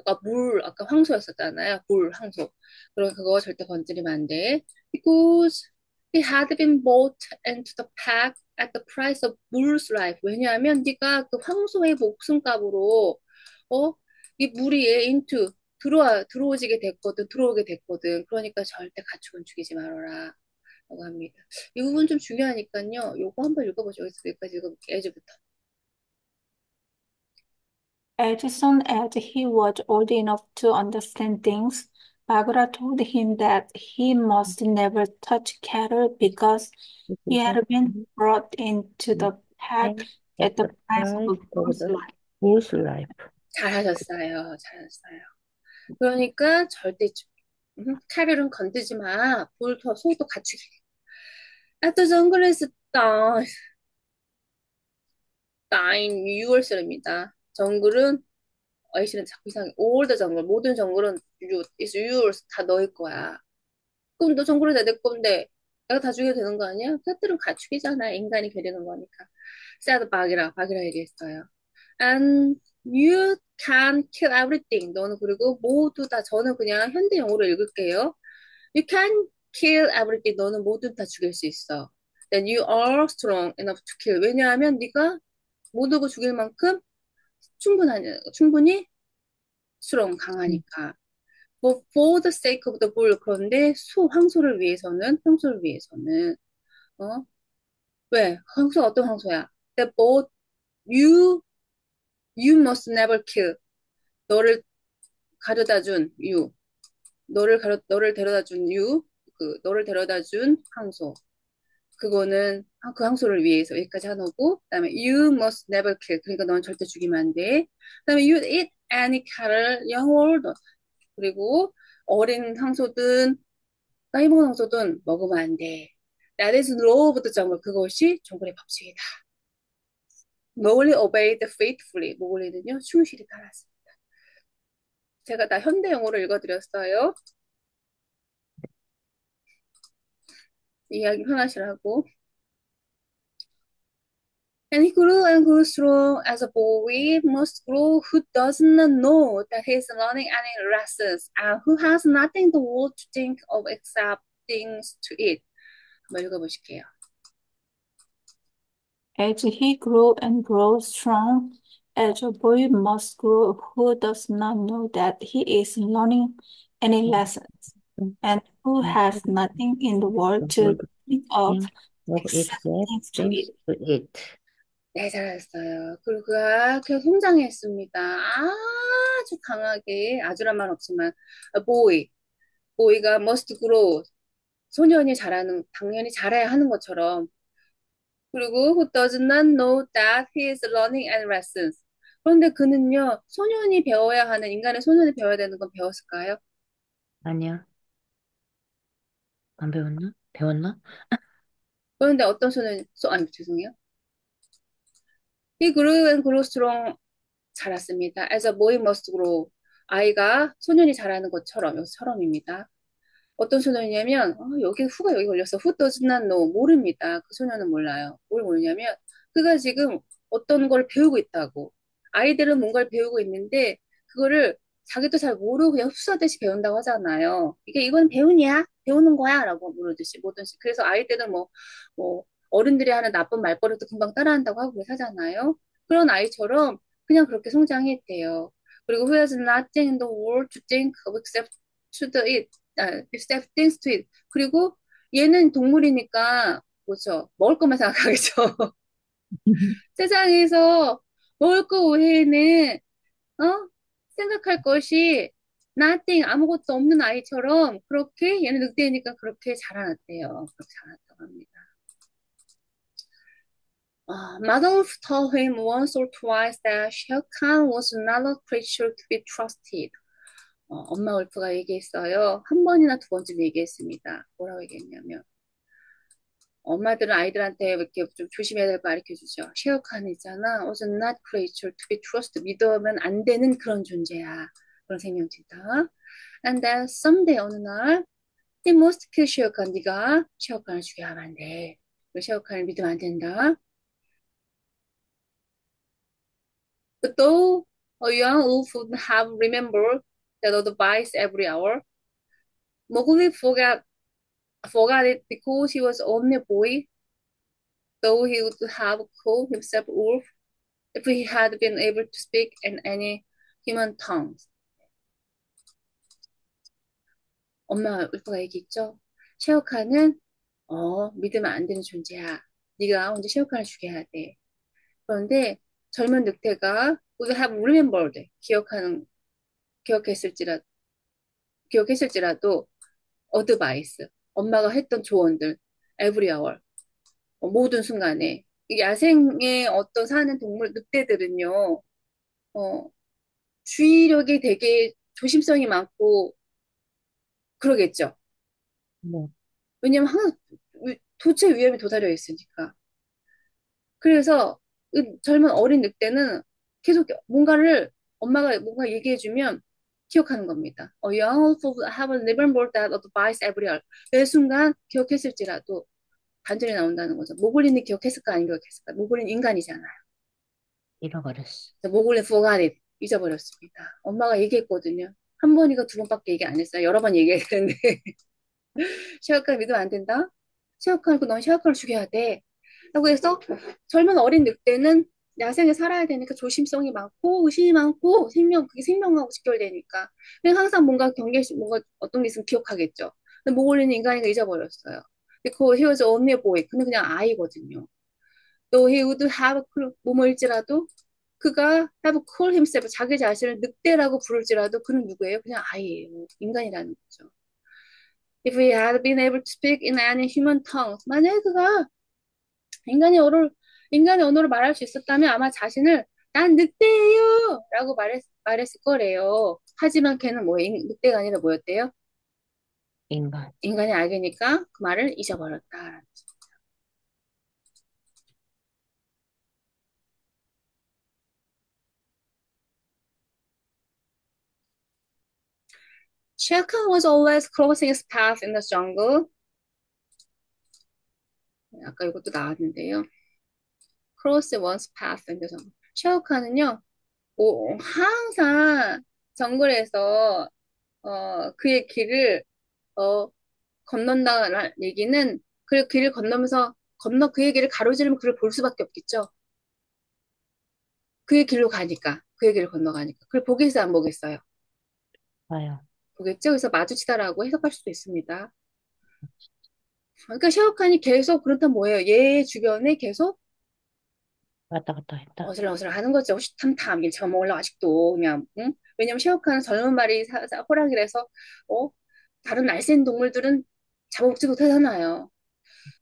아까 황소였었잖아요. 황소. 그럼 그거 절대 건드리면 안 돼. Because he had been bought into the pack at the price of bull's life. 왜냐하면 네가 그 황소의 목숨값으로 어? 이 무리에 들어오게 됐거든. 그러니까 절대 가축은 죽이지 말아라. 라고 합니다. 이 부분 좀 중요하니까요. 요거 한번 읽어보죠. 여기까지 읽어볼게요. 예제부터. As soon as he was old enough to understand things, Bagura told him that he must never touch cattle because he had been brought into the pack At at the the price of a price of goose the life. whose life. 잘하셨어요. 잘하셨어요. 그러니까 절대 칼을 건드지 마. 소도 가축이. After jungle is dying 6월설입니다. 정글은 아이씨는 자꾸 이상해. all the 정글 모든 정글은 is yours 다 너일 거야. 그럼 너 정글을 내 건데 내가 다 죽여도 되는 거 아니야? 그들은 가축이잖아. 인간이 괴리는 거니까. sad 박이라 얘기했어요. And you can kill everything. 너는 그리고 모두 다 저는 그냥 현대 영어로 읽을게요. You can kill everything. 너는 모두 다 죽일 수 있어. Then you are strong enough to kill. 왜냐하면 네가 모두 죽일 만큼 충분히 strong 강하니까. For the sake of the bull. 그런데 황소를 위해서는 어? 왜? 어떤 황소야? The boat you must never kill. 너를 가져다 준 you. 너를 데려다 준 항소. 그거는 그 항소를 위해서 여기까지 하고, 그다음에 you must never kill. 그러니까 넌 절대 죽이면 안 돼. 그다음에 you eat any cattle, young or old. 그리고 어린 항소든 나이 먹은 항소든 먹으면 안 돼. That is law of the jungle. 그것이 정글의 법칙이다. Mowgli obeyed faithfully. 모글리는요 충실히 따랐습니다. 제가 다 현대 영어로 읽어드렸어요. 이해하기 편하시라고. And he grew and grew strong as a boy must grow who does not know that he is learning any lessons and who has nothing the world to think of except things to eat. 한번 읽어보실게요. As he grew and grew strong, as a boy must grow who does not know that he is learning any lessons, and who has nothing in the world to think of of except except things to things eat. to eat. 네, 잘하셨어요. 그리고 그가 계속 성장했습니다. 아주 강하게, 아주란 말 없지만, boy가 must grow. 소년이 당연히 잘해야 하는 것처럼. 그리고 who does not know that he is learning any lessons. 그런데 그는요, 인간의 소년이 배워야 되는 건 배웠을까요? 아니야. 안 배웠나? 배웠나? 그런데 어떤 아니, 죄송해요. He grew and grew strong. 자랐습니다. As a boy must grow. 소년이 자라는 것처럼, 여기처럼입니다. 어떤 소년이냐면, 여기 걸렸어. Who does not know. 모릅니다. 그 소년은 몰라요. 뭘 모르냐면, 그가 지금 어떤 걸 배우고 있다고. 아이들은 뭔가를 배우고 있는데, 그거를 자기도 잘 모르고 그냥 흡수하듯이 배운다고 하잖아요. 이건 배우는 거야? 라고 모르듯이, 뭐든지. 그래서 아이들은 어른들이 하는 나쁜 말버릇도 금방 따라한다고 하고 하잖아요. 그런 아이처럼 그냥 그렇게 성장했대요. 그리고 who has nothing in the world to think of except to the it. except things to it. 그리고 얘는 동물이니까, 뭐죠? 먹을 것만 생각하겠죠. 세상에서 먹을 거 외에는, 어? 생각할 것이 nothing, 아무것도 없는 아이처럼 그렇게 얘는 늑대니까 그렇게 자라났대요. 그렇게 자랐다고 합니다. Mother told him once or twice that Shere Khan was not a creature to be trusted. 엄마 울프가 얘기했어요. 한 번이나 두 번쯤 얘기했습니다. 뭐라고 얘기했냐면 엄마들은 아이들한테 이렇게 좀 조심해야 될 거 가르쳐 주죠. 셰어칸 있잖아. was not creature to be trusted. 믿으면 안 되는 그런 존재야. 그런 생명체다. And then someday 어느 날 he must kill 셰어칸. 네가 셰어칸을 죽여야만 안 돼. 셰어칸을 믿으면 안 된다. But though a young wolf would have remembered that advice every hour, Mowgli forgot it because he was only a boy. Though he would have called himself wolf if he had been able to speak in any human tongues. 엄마 울프가 얘기했죠. 셰어칸은 믿으면 안 되는 존재야. 네가 언제 셰어칸을 죽여야 돼. 그런데 젊은 늑대가 would have remembered 기억했을지라 기억했을지라도 어드바이스 엄마가 했던 조언들 every hour 모든 순간에 이 야생의 어떤 사는 동물 늑대들은요 어, 주의력이 되게 조심성이 많고 그러겠죠. 네. 왜냐면 항상 도체 위험에 도달해 있으니까. 그래서 젊은 어린 늑대는 계속 뭔가를 엄마가 뭔가 얘기해주면 기억하는 겁니다. young people have remembered that advice every hour. 매 순간 기억했을지라도 반전이 나온다는 거죠. 모글린이 기억했을까 안 기억했을까? 모글린 인간이잖아요. 잃어버렸어. 모글린 forgot it. 잊어버렸습니다. 엄마가 얘기했거든요. 한 번이가 두 번밖에 얘기 안 했어요. 여러 번 얘기했는데 셰어카를 믿으면 안 된다. 셰어카를 넌 셰어카를 죽여야 돼. 라고 해서 젊은 어린 늑대는 야생에 살아야 되니까 조심성이 많고 의심이 많고 그게 생명하고 직결되니까 그냥 항상 뭔가 뭔가 어떤 게 있으면 기억하겠죠. 근데 모글리는 인간이가 잊어버렸어요. because he was only a boy. 그는 그냥 아이거든요. 또 he would have 뭐뭐일지라도 그가 have called himself 자기 자신을 늑대라고 부를지라도 그는 누구예요? 그냥 아이예요. 인간이라는 거죠. If he had been able to speak in any human tongue, 만약에 그가 인간의 언어를, 인간의 언어를 말할 수 있었다면 아마 자신을 난 늑대예요! 라고 말했을 거래요. 하지만 걔는 늑대가 아니라 뭐였대요? 인간. 인간의 알게니까 그 말을 잊어버렸다. Shere Khan was always crossing his path in the jungle. 아까 이것도 나왔는데요. Cross one's path in the jungle. 셰어 칸은요, 항상 정글에서 그의 길을 어, 건넌다는 얘기는 그 길을 건너면서 그의 길을 가로지르면 그를 볼 수밖에 없겠죠. 그의 길로 가니까 그의 길을 건너가니까 그걸 보겠어요 안 보겠어요? 봐요. 보겠죠. 그래서 마주치다라고 해석할 수도 있습니다. 그러니까 샤오칸이 계속 그렇다면 뭐예요? 얘 주변에 계속 왔다 갔다 했다. 어슬렁어슬렁 하는 거죠. 호시탐탐 일처럼 먹으려고 아직도 그냥 응? 왜냐면 샤오칸은 젊은 말이 호랑이라서 다른 날쌘 동물들은 잡아먹지 못하잖아요.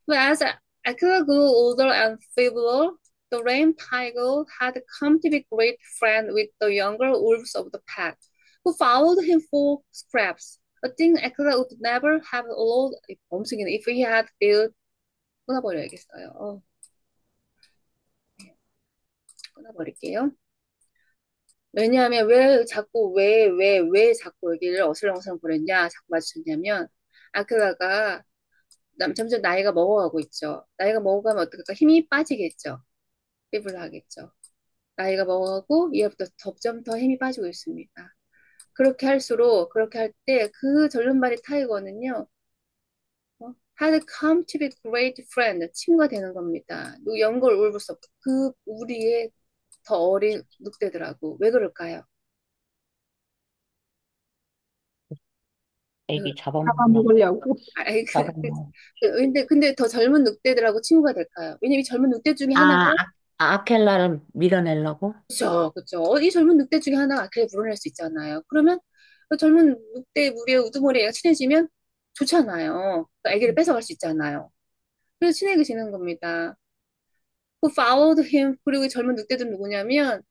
But as Akela grew older and feebler, the lame tiger had come to be great friend with the younger wolves of the pack, who followed him for scraps. A thing Akela would never have allowed if he had built 끊어버려야겠어요. 끊어버릴게요. 왜냐하면 왜 자꾸 여기를 어슬렁어슬렁 보냈냐, 자꾸 마주쳤냐면, 아크라가 점점 나이가 먹어가고 있죠. 나이가 먹어가면 어떡할까? 힘이 빠지겠죠. 피부를 하겠죠. 나이가 먹어가고 이제부터 점점 더 힘이 빠지고 있습니다. 그렇게 할 때 그 절름발이 타이거는요. had come to be great friend, 친구가 되는 겁니다. 연걸 울브서 그 우리의 더 어린 늑대들하고 왜 그럴까요? 애기 잡아먹으려고. 잡아먹으려고. 아이, 잡아먹어. 근데 더 젊은 늑대들하고 친구가 될까요? 왜냐면 이 젊은 늑대 중에 하나가, 아켈라를 밀어내려고? 그쵸, 그쵸. 이 젊은 늑대 중에 하나가 아기를 물어낼 수 있잖아요. 그러면 그 젊은 늑대 무리의 우두머리가 친해지면 좋잖아요. 그 아기를 뺏어갈 수 있잖아요. 그래서 친해지는 겁니다. 그 followed him. 그리고 이 젊은 늑대들은 누구냐면,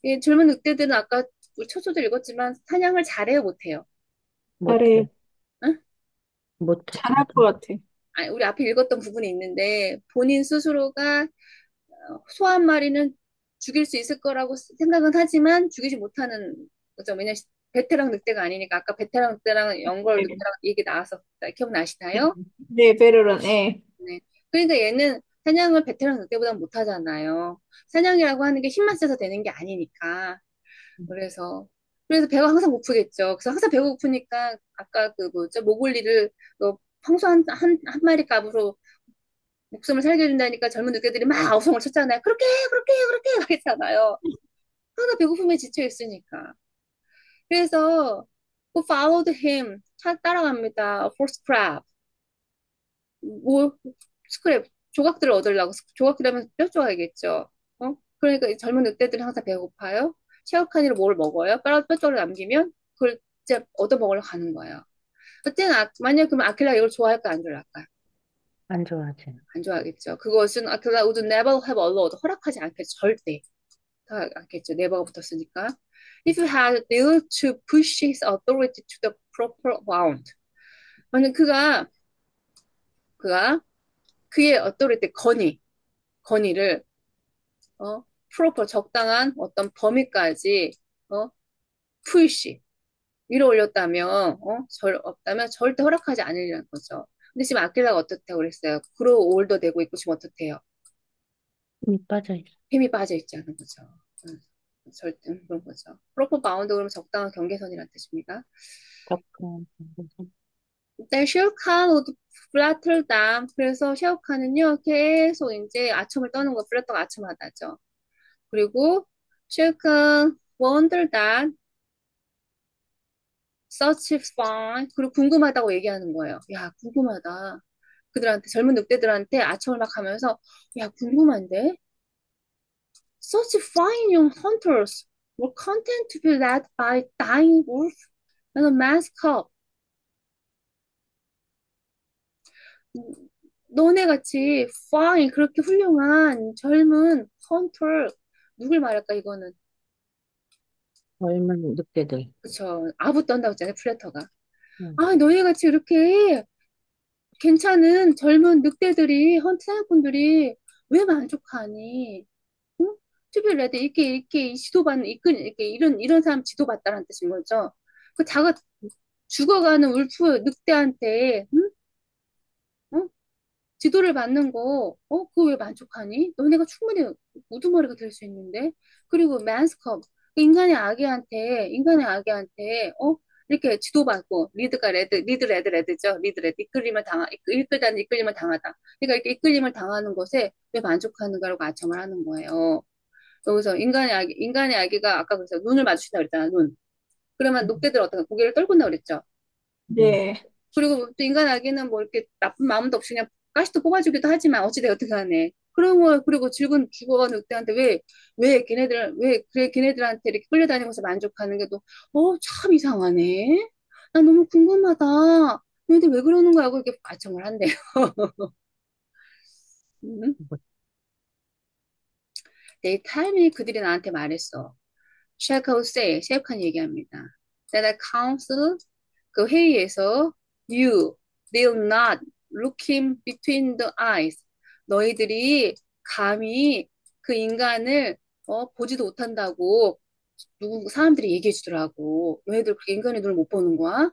이 젊은 늑대들은 아까 우리 초초도 읽었지만 사냥을 잘해요, 못해요? 잘해. 못해. 응? 못해, 잘할 자기. 것 같아. 아니, 우리 앞에 읽었던 부분이 있는데 본인 스스로가 소 한 마리는 죽일 수 있을 거라고 생각은 하지만 죽이지 못하는 거죠. 왜냐면 베테랑 늑대가 아니니까 아까 베테랑 늑대랑 연걸 네, 늑대랑 얘기 나와서 기억나시나요? 네, 베르는, 네. 네. 그러니까 얘는 사냥을 베테랑 늑대보다 못하잖아요. 사냥이라고 하는 게 힘만 써서 되는 게 아니니까. 그래서 배가 항상 고프겠죠. 그래서 항상 배가 고프니까 아까 그 뭐죠 모골리를 평소 한 마리 값으로 목숨을 살게 해준다니까 젊은 늑대들이 막 아우성을 쳤잖아요. 그렇게 그렇게 그렇게 그랬잖아요. 항상 배고픔에 지쳐 있으니까. 그래서 그 followed him 따라갑니다. for scrap. 뭐 스크랩 조각들을 얻으려고 조각이라면 뼈 조각이겠죠. 어? 그러니까 이 젊은 늑대들이 항상 배고파요. 샤오카니를 뭘 먹어요? 뼈 조각을 남기면 그걸 이제 얻어 먹으러 가는 거예요. 그때는 만약 그러면 아킬라 이걸 좋아할까 안 좋아할까? 안 좋아하지. 안 좋아하겠죠. 그것은 아킬라 would never have allowed 허락하지 않겠죠. 절대 다 않겠죠. never가 붙었으니까. If you had will to push his authority to the proper bound. 만약 그가 그의 authority 건의를 프로퍼 적당한 어떤 범위까지 푸시 위로 올렸다면 없다면 절대 허락하지 않으리라는 거죠. 근데 지금 아킬라가 어떻다고 그랬어요? 그로 올도 되고 있고 지금 어떻대요? 힘이 빠져 있어. 힘이 빠져 있지 않은 거죠. 음, 절대 그런 거죠. 프로퍼 바운드 그러면 적당한 경계선이라는 뜻입니다. 조금. 일단 셰어칸 would flatter them. 그래서 셰어칸은요 계속 이제 아첨을 떠는 거 플래터가 아첨하다죠. 그리고 셰어칸 wondered that such fun. 그리고 궁금하다고 얘기하는 거예요. 야, 궁금하다. 그들한테, 젊은 늑대들한테 아첨을 막 하면서, 야, 궁금한데? Such fine young hunters were content to be led by dying wolf and a man's cub. 너네 같이 fine, 그렇게 훌륭한 젊은 hunter, 누굴 말할까, 이거는? 젊은 늑대들. 그쵸. 아부 떤다고 했잖아요, 플래터가. 응. 아, 너희 같이 이렇게 괜찮은 젊은 늑대들이, 헌트 사냥꾼들이 왜 만족하니? 응? 투별레드 이렇게 지도받는 이렇게 이런 사람 지도받다라는 뜻인 거죠. 그 자가 죽어가는 울프 늑대한테 응? 어? 지도를 받는 거, 그거 왜 만족하니? 너네가 충분히 우두머리가 될 수 있는데. 그리고 맨스컵, 인간의 아기한테, 이렇게 지도받고, 리드 레드죠. 리드 레드, 이끌림을 당하다. 그러니까 이렇게 이끌림을 당하는 것에 왜 만족하는가라고 아첨을 하는 거예요. 여기서 인간의 아기가 아까 그래서 눈을 마주친다 그랬잖아, 눈. 그러면 녹대들 어떤 고개를 떨군다 그랬죠. 응. 네. 그리고 또 인간 아기는 뭐 이렇게 나쁜 마음도 없이 그냥 가시도 뽑아주기도 하지만 어찌돼 어떻게 하네. 그런 거 그리고 죽어가는 늑대한테 그래 걔네들한테 이렇게 끌려다니면서 만족하는 게 또 참 이상하네. 나 너무 궁금하다. 얘네들 왜 그러는 거야 하고 이렇게 아청을 한대요. 음. 뭐, 내 타임이 그들이 나한테 말했어. 셰이크하우스에 얘기합니다. That I counsel 그 회의에서 you will not look him between the eyes. 너희들이 감히 그 인간을 보지도 못한다고 누구 사람들이 얘기해 주더라고. 너희들 그 인간의 눈을 못 보는 거야?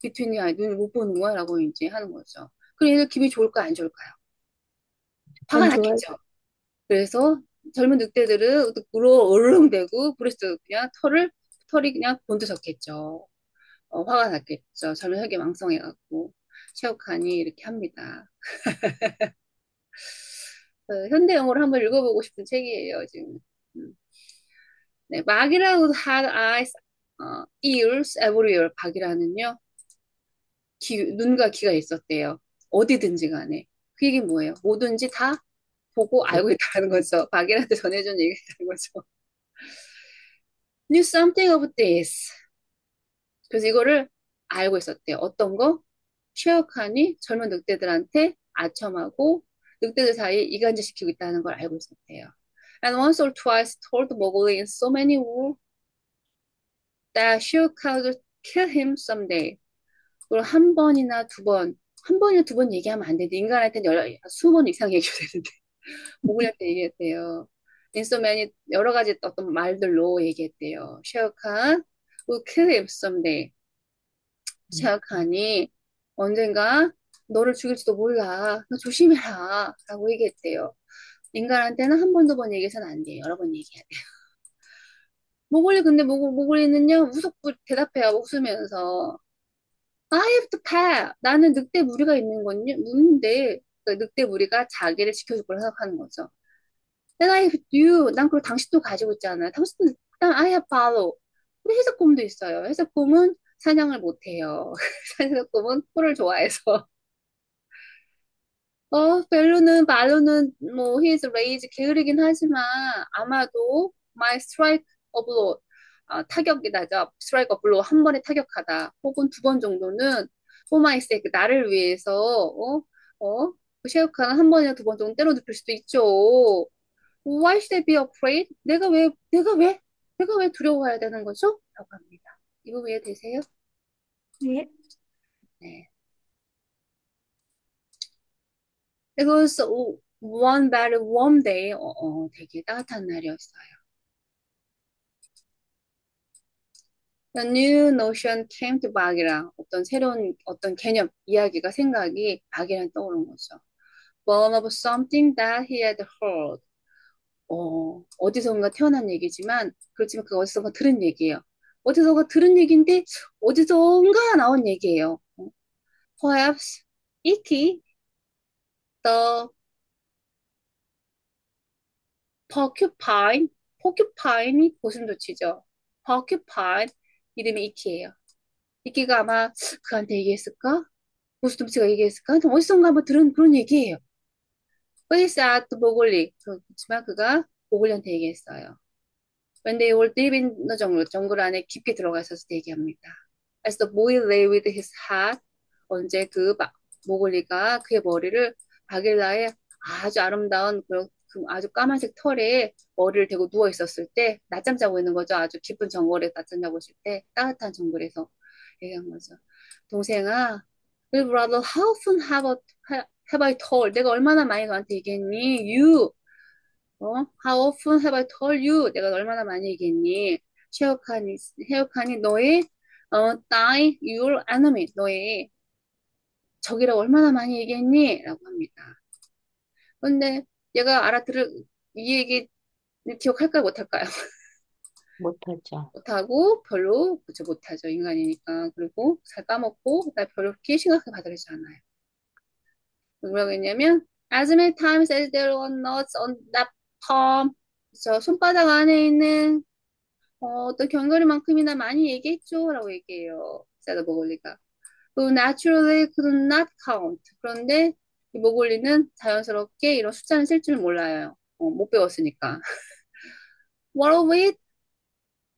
between the eye 눈을 못 보는 거야라고 이제 하는 거죠. 그럼 얘들 기분이 좋을까요, 안 좋을까요? 화가 안 좋아요. 났겠죠. 그래서 젊은 늑대들은 으로 으르렁대고 그래서 그냥 털이 그냥 곤두섰겠죠. 화가 났겠죠. 젊은 혈기 왕성해갖고 샤오칸이 이렇게 합니다. 현대 영어로 한번 읽어보고 싶은 책이에요, 지금. 음. 네, 박이라고 had eyes, ears everywhere. 박이라는요. 눈과 귀가 있었대요. 어디든지 간에. 그 얘기 뭐예요? 뭐든지 다 보고 알고 있다는 거죠. 박일한테 전해준 얘기라는 거죠. Knew something of this. 그래서 이거를 알고 있었대요. 어떤 거? 쉐어칸이 젊은 늑대들한테 아첨하고 늑대들 사이에 이간질 시키고 있다는 걸 알고 있었대요. And once or twice told Mowgli in so many words that Shere would kill him someday. 그걸 한 번이나 두 번, 한 번이나 두 번 얘기하면 안 되는데 인간한테는 수번 이상 얘기해야 되는데 모글한테 얘기했대요. In so many 여러 가지 어떤 말들로 얘기했대요. Shere Khan will kill him someday. 샤크한이 언젠가 너를 죽일지도 몰라. 너 조심해라. 라고 얘기했대요. 인간한테는 한 번, 두 번 얘기해서는 안 돼요. 여러 번 얘기해야 돼요. 모글리 근데 모글리는요, 대답해요. 웃으면서. I have to pay. 나는 늑대 무리가 있는 건요. 묻는데 그 늑대 무리가 자기를 지켜줄 거라 생각하는 거죠. Then I have you. 난 그걸 당신도 가지고 있잖아요. 당신도 일단 I have follow. 우리 해적곰도 있어요. 해적곰은 사냥을 못 해요. 해적곰은 풀을 좋아해서. 벨로는 말로는 뭐 his rage 게으르긴 하지만 아마도 my strike of blow 타격이 나죠. strike of blow 한 번에 타격하다 혹은 두 번 정도는 for my sake 나를 위해서 그 셰프카는 한 번이나 두 번 정도 때려 눕힐 수도 있죠. Why should I be afraid? 내가 왜 두려워해야 되는 거죠? 라고 합니다. 이 부분 이해되세요? 예. 네. It was one very warm day. 되게 따뜻한 날이었어요. A new notion came to 바기랑 어떤 새로운 어떤 개념, 이야기가 생각이 바기랑 떠오른 거죠. Born of something that he had heard. 어디선가 태어난 얘기지만 그렇지만 그 어디선가 들은 얘기예요. 어디선가 들은 얘기인데 어디선가 나온 얘기예요. Perhaps Icky, the porcupine, porcupine이 고슴도치죠. porcupine 이름이 이키예요. 이키가 아마 그한테 얘기했을까? 고슴도치가 얘기했을까? 하여튼 어디선가 한번 들은 그런 얘기예요. But at 모글리 그렇지만 그가 모글리한테 얘기했어요. When they were deep in the jungle, 정글 안에 깊게 들어가 있었을 때 얘기합니다. As the boy lay with his hat, 언제 모글리가 그의 머리를 바길라의 아주 아름다운 그 아주 까만색 털에 머리를 대고 누워 있었을 때 낮잠 자고 있는 거죠. 아주 깊은 정글에 낮잠 자고 있을 때 따뜻한 정글에서 얘기한 거죠. 동생아, little brother, how often have I told? 내가 얼마나 많이 너한테 얘기했니? How often have I told you? 내가 얼마나 많이 얘기했니? 셰어칸이 너의 die your enemy, 너의 적이라고 얼마나 많이 얘기했니? 라고 합니다. 근데 얘가 이 얘기 기억할까요? 못할까요? 못하죠. 못하고 별로 그쵸 못하죠. 인간이니까. 그리고 잘 까먹고 나 별로 그렇게 심각하게 받아들이지 않아요. 뭐라고 했냐면 As many times as there were nuts on that palm 저 손바닥 안에 있는 어떤 견과류만큼이나 많이 얘기했죠. 라고 얘기해요. 사드 모골리가. 그 naturally could not count. 그런데 이 모골리는 자연스럽게 이런 숫자는 셀 줄 몰라요. 못 배웠으니까. What of it?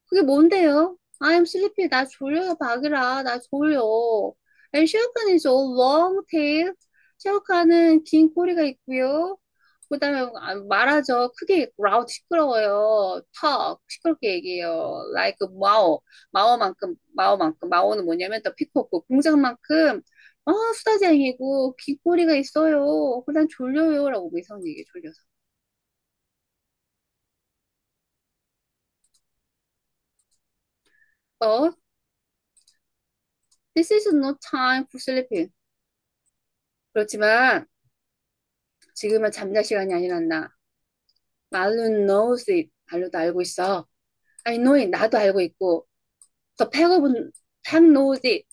그게 뭔데요? I'm sleepy. 나 졸려요, 박이라. 나 졸려. And 샤오칸 is a long tail. 샤오칸은 긴 꼬리가 있고요. 그 다음에 말하죠. 크게 라우드 시끄러워요. 턱 시끄럽게 얘기해요. like 마오는 뭐냐면 더 피코크 공작만큼 수다쟁이고 긴 꼬리가 있어요. 그난 졸려요. 라고 이상 얘기해 졸려서. But this is no time for sleeping. 그렇지만 지금은 잠잘 시간이 아니란다. 말로는 knows it. 말로도 알고 있어. I know it. 나도 알고 있고. The pack knows it.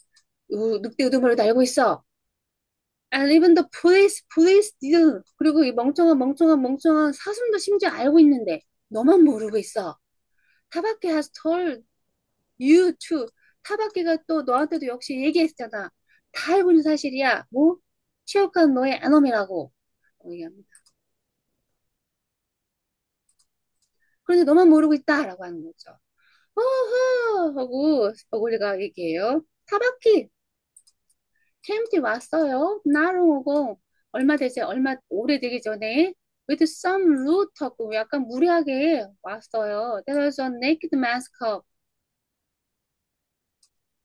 늑대 우두머리도 알고 있어. And even the police didn't. 그리고 이 멍청한 사슴도 심지어 알고 있는데 너만 모르고 있어. 타바키 has told you too. 타바키가 또 너한테도 역시 얘기했잖아. 다 알고 있는 사실이야. 뭐? 체육관 너의 애놈이라고. 얘기합니다. 그런데 너만 모르고 있다라고 하는 거죠. 어허 하고 어글리가 얘기해요. 타바키 캠티 왔어요. 나로 오고 얼마 되지 얼마 오래되기 전에 with some root 하고 약간 무리하게 왔어요. There was a naked man's cup.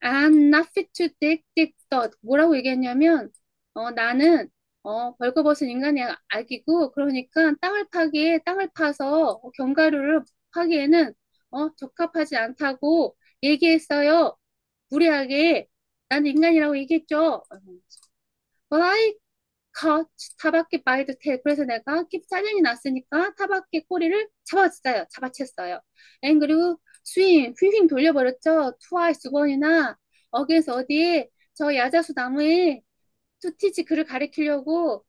I'm not fit to dig dig dot. 뭐라고 얘기했냐면 나는 벌거벗은 인간이 아기고 그러니까 땅을 파서 견과류를 파기에는 적합하지 않다고 얘기했어요. 무리하게 난 인간이라고 얘기했죠. But I caught 타바키 by the tail. 그래서 내가 짜증이 났으니까 타바키 꼬리를 잡았어요. 잡아챘어요. 그리고 스윙 휘휘 돌려버렸죠. twice 두 번이나 어디에서 어디에 저 야자수 나무에 투티지 그를 가리키려고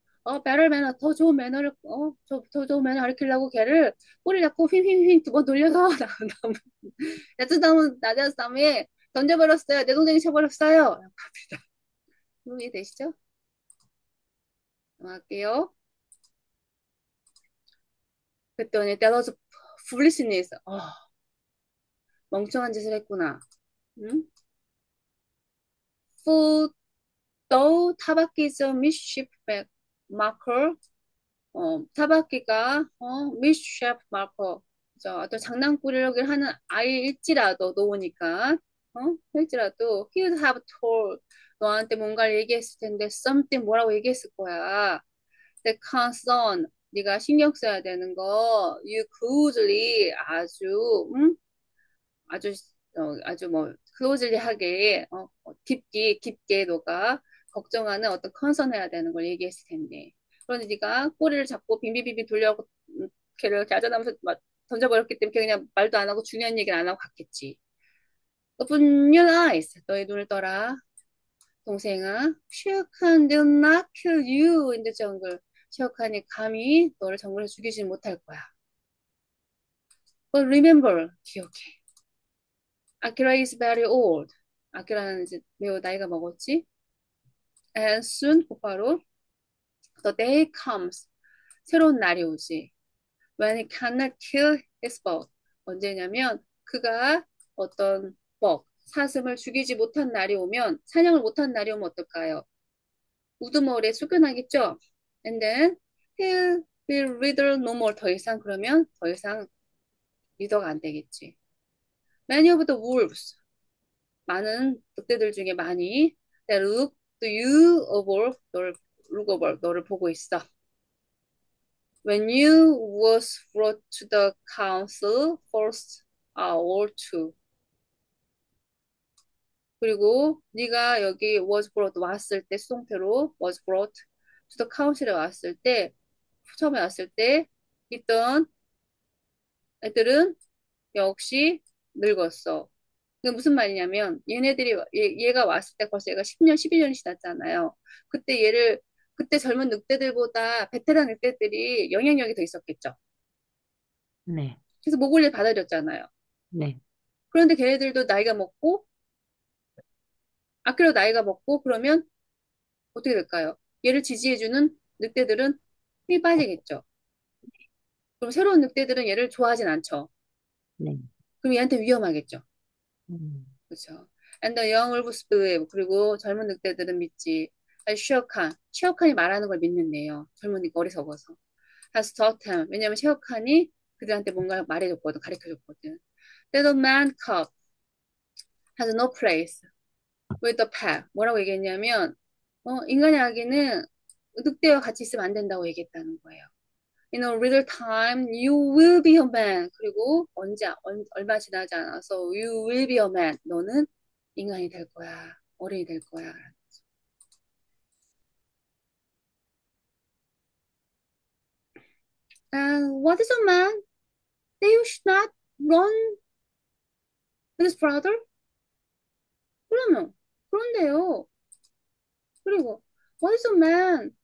배럴 매너 더 좋은 매너를 더 좋은 매너 가리키려고 걔를 꼬리 잡고 휘휘휘 두 번 돌려서 야자수 나무에 던져버렸어요. 내 동생이 쳐버렸어요. 이해되시죠? 할게요. 그랬더니 that was foolishness. 멍청한 짓을 했구나. 응? For though 타바키 is a mischief marker. 타바키가 mischief marker. 어떤 장난꾸러기를 하는 아이일지라도 놓으니까 일지라도 he would have told 너한테 뭔가를 얘기했을 텐데 something 뭐라고 얘기했을 거야. The concern 네가 신경 써야 되는 거 you closely 아주 아주 뭐 클로즈리하게 깊게 너가 걱정하는 어떤 컨선 해야 되는 걸 얘기했을 텐데 그런데 네가 꼬리를 잡고 빙빙빙빙 돌려고 걔를 이렇게 아전하면서 막 던져버렸기 때문에 걔 그냥 말도 안 하고 중요한 얘기를 안 하고 갔겠지. Open your eyes. 너의 눈을 떠라. 동생아. 슈칸 will not kill you in the jungle. 슈칸이 감히 너를 정글에서 죽이지 못할 거야. But remember, 기억해. 아키라 is very old. 아키라는 이제 매우 나이가 먹었지. And soon 곧바로 the day comes. 새로운 날이 오지. When he cannot kill his buck. 언제냐면 그가 어떤 사슴을 죽이지 못한 날이 오면 사냥을 못한 날이 오면 어떨까요? 우두머리에 쫓겨나겠죠. And then he will leader no more. 더 이상 그러면 더 이상 리더가 안 되겠지. Many of the wolves. 많은 늑대들 중에 많이 that look to you over 너를 보고 있어. When you was brought to the council first hour two. 그리고 네가 여기 was brought 왔을 때 수동태로 was brought to the council에 왔을 때 처음에 왔을 때 있던 애들은 역시 늙었어. 그게 무슨 말이냐면 얘네들이 얘가 왔을 때 벌써 얘가 10년, 11년이 지났잖아요. 그때 젊은 늑대들보다 베테랑 늑대들이 영향력이 더 있었겠죠. 네, 그래서 목을 받아줬잖아요. 네, 그런데 걔네들도 나이가 먹고 아키로 나이가 먹고 그러면 어떻게 될까요? 얘를 지지해주는 늑대들은 힘이 빠지겠죠. 그럼 새로운 늑대들은 얘를 좋아하진 않죠. 네. 그럼 얘한테 위험하겠죠. 음, 그렇죠. And the young wolves believe. 그리고 젊은 늑대들은 믿지. 셰어칸이 말하는 걸 믿는데요. 젊으니까 어리석어서. Has taught him. 왜냐면 셰어칸이 그들한테 뭔가 말해줬거든, 가르쳐줬거든. That a man cub has no place with the pack. 뭐라고 얘기했냐면, 인간의 아기는 늑대와 같이 있으면 안 된다고 얘기했다는 거예요. In a little time, you will be a man. 그리고 얼마 지나지 않아서 you will be a man. 너는 인간이 될 거야. 어른이 될 거야. And what is a man? That you should not run with his brother? 그러면, 그런데요. 그리고, what is a man?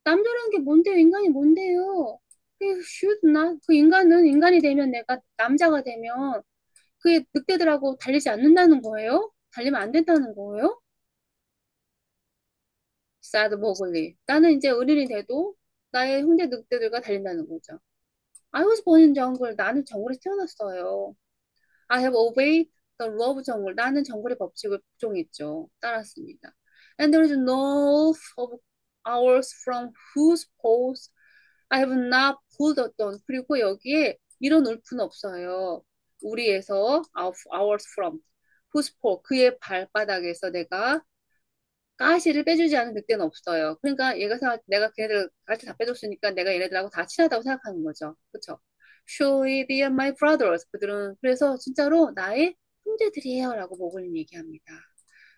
남자라는 게 뭔데요? 인간이 뭔데요? You should not. 그 인간은 인간이 되면 내가 남자가 되면 그게 늑대들하고 달리지 않는다는 거예요? 달리면 안 된다는 거예요? said 모글리. 나는 이제 어른이 돼도 나의 형제 늑대들과 달린다는 거죠. I was born in jungle. 나는 정글에서 태어났어요. I have obeyed the law of jungle. 나는 정글의 법칙을 복종했죠. 따랐습니다. And there is no of ours from whose paws I have not pulled a stone. 그리고 여기에 이런 울프는 없어요. 우리에서 ours from whose paw 그의 발바닥에서 내가 가시를 빼주지 않은 늑대는 없어요. 그러니까 얘가 생각 내가 걔네들 가시 다 빼줬으니까 내가 얘네들하고 다 친하다고 생각하는 거죠. 그렇죠? Surely they are my brothers. 그들은 그래서 진짜로 나의 형제들이에요라고 모글린 얘기합니다.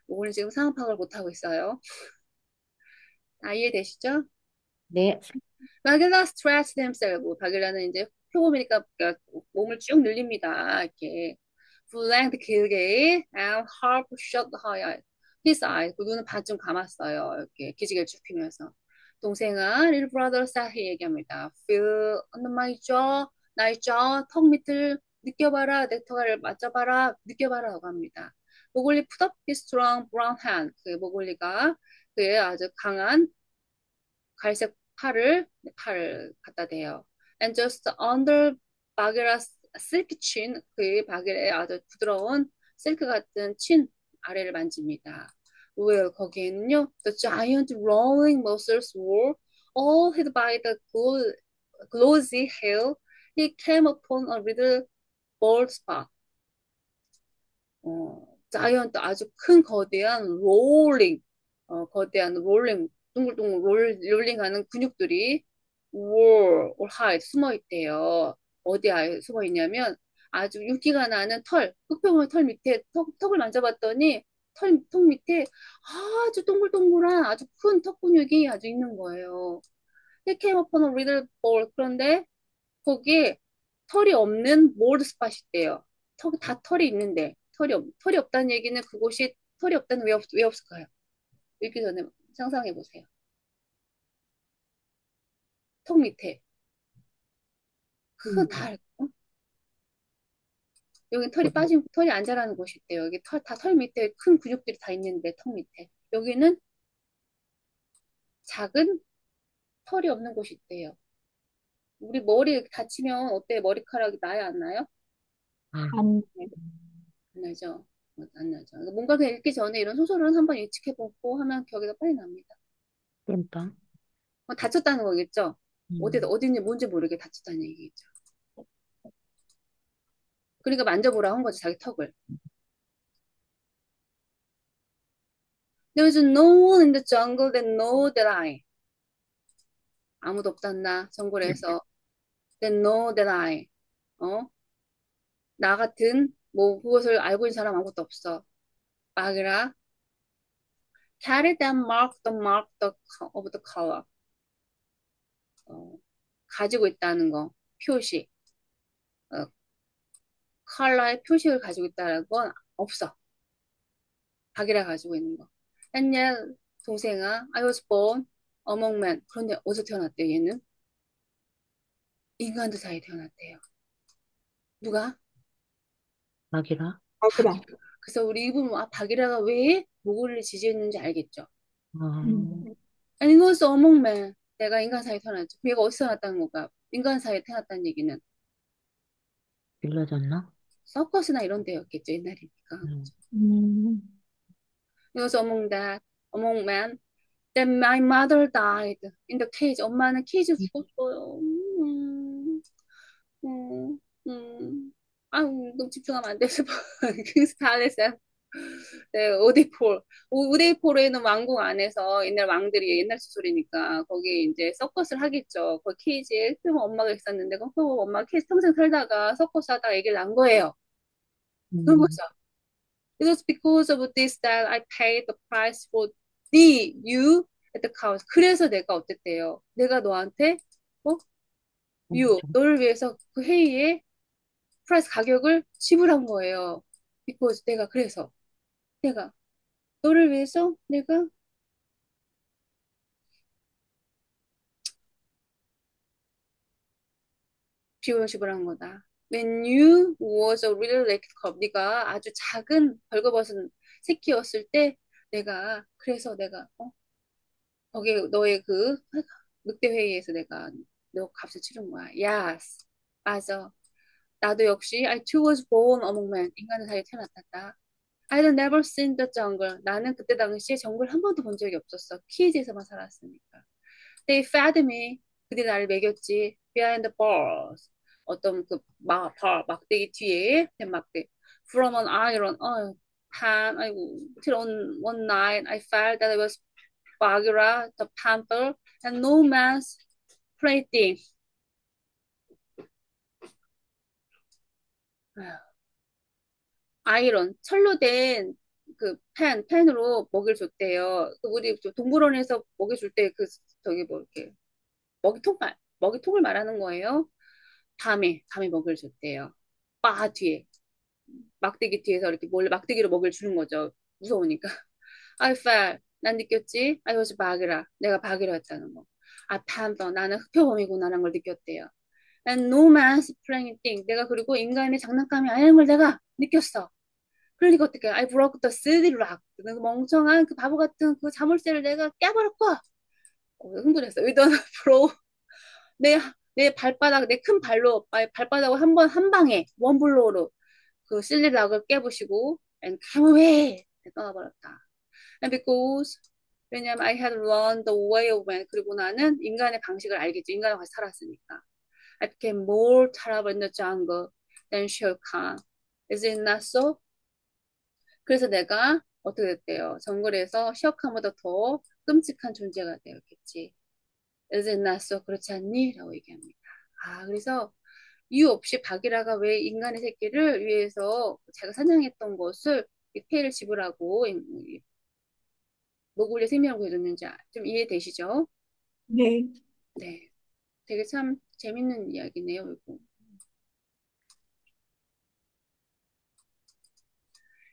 모글린 지금 상황 파악을 못하고 있어요. 다 이해되시죠? 네. 바길라 stretch themselves. 바길라는 이제 표범이니까 그러니까 몸을 쭉 늘립니다. 이렇게 flanked 길게 and half shut his eyes. 그 눈은 반쯤 감았어요. 이렇게 기지개를 쭉 피면서. 동생아, little brother 사히 얘기합니다. Feel under my jaw, 나의 jaw, 턱 밑을 느껴봐라, 내 턱을 맞춰봐라, 느껴봐라고 합니다. 모글리 put up his strong brown hand. 그 모글리가 그의 아주 강한 갈색 팔을 갖다 대요. And just under 바게라's silky chin, 그의 바게라의 아주 부드러운 실크 같은 친 아래를 만집니다. Well, 거기에는요, the giant rolling muscles were all hid by the glossy hair. He came upon a little bald spot. 자이언트 아주 큰 거대한 거대한 롤링, 둥글둥글 롤링하는 근육들이 or hide 숨어 있대요. 어디에 숨어 있냐면 아주 윤기가 나는 흑표범의 털 밑에 턱을 만져봤더니 턱 밑에 아주 동글동글한 아주 큰 턱 근육이 아주 있는 거예요. He came upon a little ball. 그런데 거기에 털이 없는 몰드 스팟이 있대요. 다 털이 있는데 털이 없다는 얘기는 그곳이 털이 없다는 왜 없을까요? 읽기 전에 상상해 보세요. 턱 밑에 큰 음, 달, 여기 털이 안 자라는 곳이 있대요. 여기 다 털 밑에 큰 근육들이 다 있는데 턱 밑에 여기는 작은 털이 없는 곳이 있대요. 우리 머리 다치면 어때? 머리카락이 나요, 안 나요? 아, 안, 안 나죠. 안 나죠. 뭔가 그냥 읽기 전에 이런 소설은 한번 예측해보고 하면 기억이 더 빨리 납니다. 땜빵. 다쳤다는 거겠죠? 음, 어딘지 뭔지 모르게 다쳤다는 얘기겠죠. 그러니까 만져보라고 한 거죠, 자기 턱을. There's no one in the jungle that know that I. 아무도 없단다, 정글에서. That know that I. 어? 나 같은, 뭐, 그것을 알고 있는 사람 아무것도 없어. 막이라. Carry that mark of the color. 어, 가지고 있다는 거. 표시. 어, 컬러의 표식을 가지고 있다는 건 없어. 박이라 가지고 있는 거. 한열 동생아, I was born among men. 그런데 어디서 태어났대요, 얘는? 인간들 사이에 태어났대요. 누가? 막이라. 바그라. 박이라. 그래서 우리 이분, 박이라가 왜 모골을 지지했는지 알겠죠? 음. 아, 아니, 이것은 among men. 내가 인간 사이에 태어났죠. 그 얘가 어디서 태어났다는 건가? 인간 사이에 태어났다는 얘기는 빌려졌나? 서커스나 이런 데였겠죠, 옛날이니까. 음, 음. 이것은 among men. Then my mother died in the cage. 엄마는 케이지에 죽었어요. 음, 너무 집중하면 안 돼서. 그래서 다 했어요. 네, 오데이폴에는 왕궁 안에서 옛날 왕들이 옛날 소설이니까 거기에 이제 서커스를 하겠죠. 그 케이지에 그 엄마가 있었는데 그 엄마가 케이지 평생 살다가 서커스 하다가 아기를 낳은 거예요. 그런 음, 거죠. It was because of this that I paid the price for you at the cost. 그래서 내가 어땠대요? 내가 너한테 어? 엄청. 너를 위해서 그 회의에 프라이스 가격을 지불한 거예요. because 내가 너를 위해서 내가 비용을 지불한 거다. When you was a little naked cub, 네가 아주 작은 벌거벗은 새끼였을 때 내가 거기 너의 그 늑대 회의에서 내가 너 값을 치른 거야. Yes. 맞아. 나도 역시 I too was born among men. 인간의 사이에 태어났다. I had never seen the jungle. 나는 그때 당시에 정글 한 번도 본 적이 없었어. 키즈에서만 살았으니까. They fed me. 그들이 나를 먹였지. Behind the bars. 어떤 막대기 뒤에 뱀막대. From an iron. pan. 아이고. Till on one night I felt that it was Bagheera, the panther, and no man's plaything. 아이런 철로 된 그 펜으로 먹이를 줬대요. 그 우리 동물원에서 먹이 줄 때 그 저기 뭐 이렇게 먹이통을 말하는 거예요. 밤에 먹이를 줬대요. 바 뒤에 막대기 뒤에서 이렇게 몰래 막대기로 먹이를 주는 거죠. 무서우니까. I felt 난 느꼈지. I was bagheera. 내가 bagheera였다는 거. 아 panther 나는 흑표범이구나라는 걸 느꼈대요. And no man's playing thing. 내가 그리고 인간의 장난감이 아닌 걸 내가 느꼈어. 그러니까 어떻게 I broke the city lock. 그 멍청한 그 바보 같은 그 자물쇠를 내가 깨버렸고 흥분했어. With a pro 내 발바닥 내 큰 발로 발바닥을 한 방에 원블로우로 그 실리락을 깨부시고 and came away 떠나버렸다. And because 왜냐면 I had learned the way of man 그리고 나는 인간의 방식을 알겠지. 인간과 같이 살았으니까. I became more terrible in the jungle than Shere Khan. Is it not so? 그래서 내가 어떻게 됐대요? 정글에서 시어카보다 더 끔찍한 존재가 되었겠지. Is it not so? 그렇지 않니? 라고 얘기합니다. 아, 그래서 이유 없이 바기라가 왜 인간의 새끼를 위해서 자기가 사냥했던 것을 피해를 지불하고 노골의 생명을 구해줬는지 좀 이해되시죠? 네. 네. 되게 참 재밌는 이야기네요, 이거.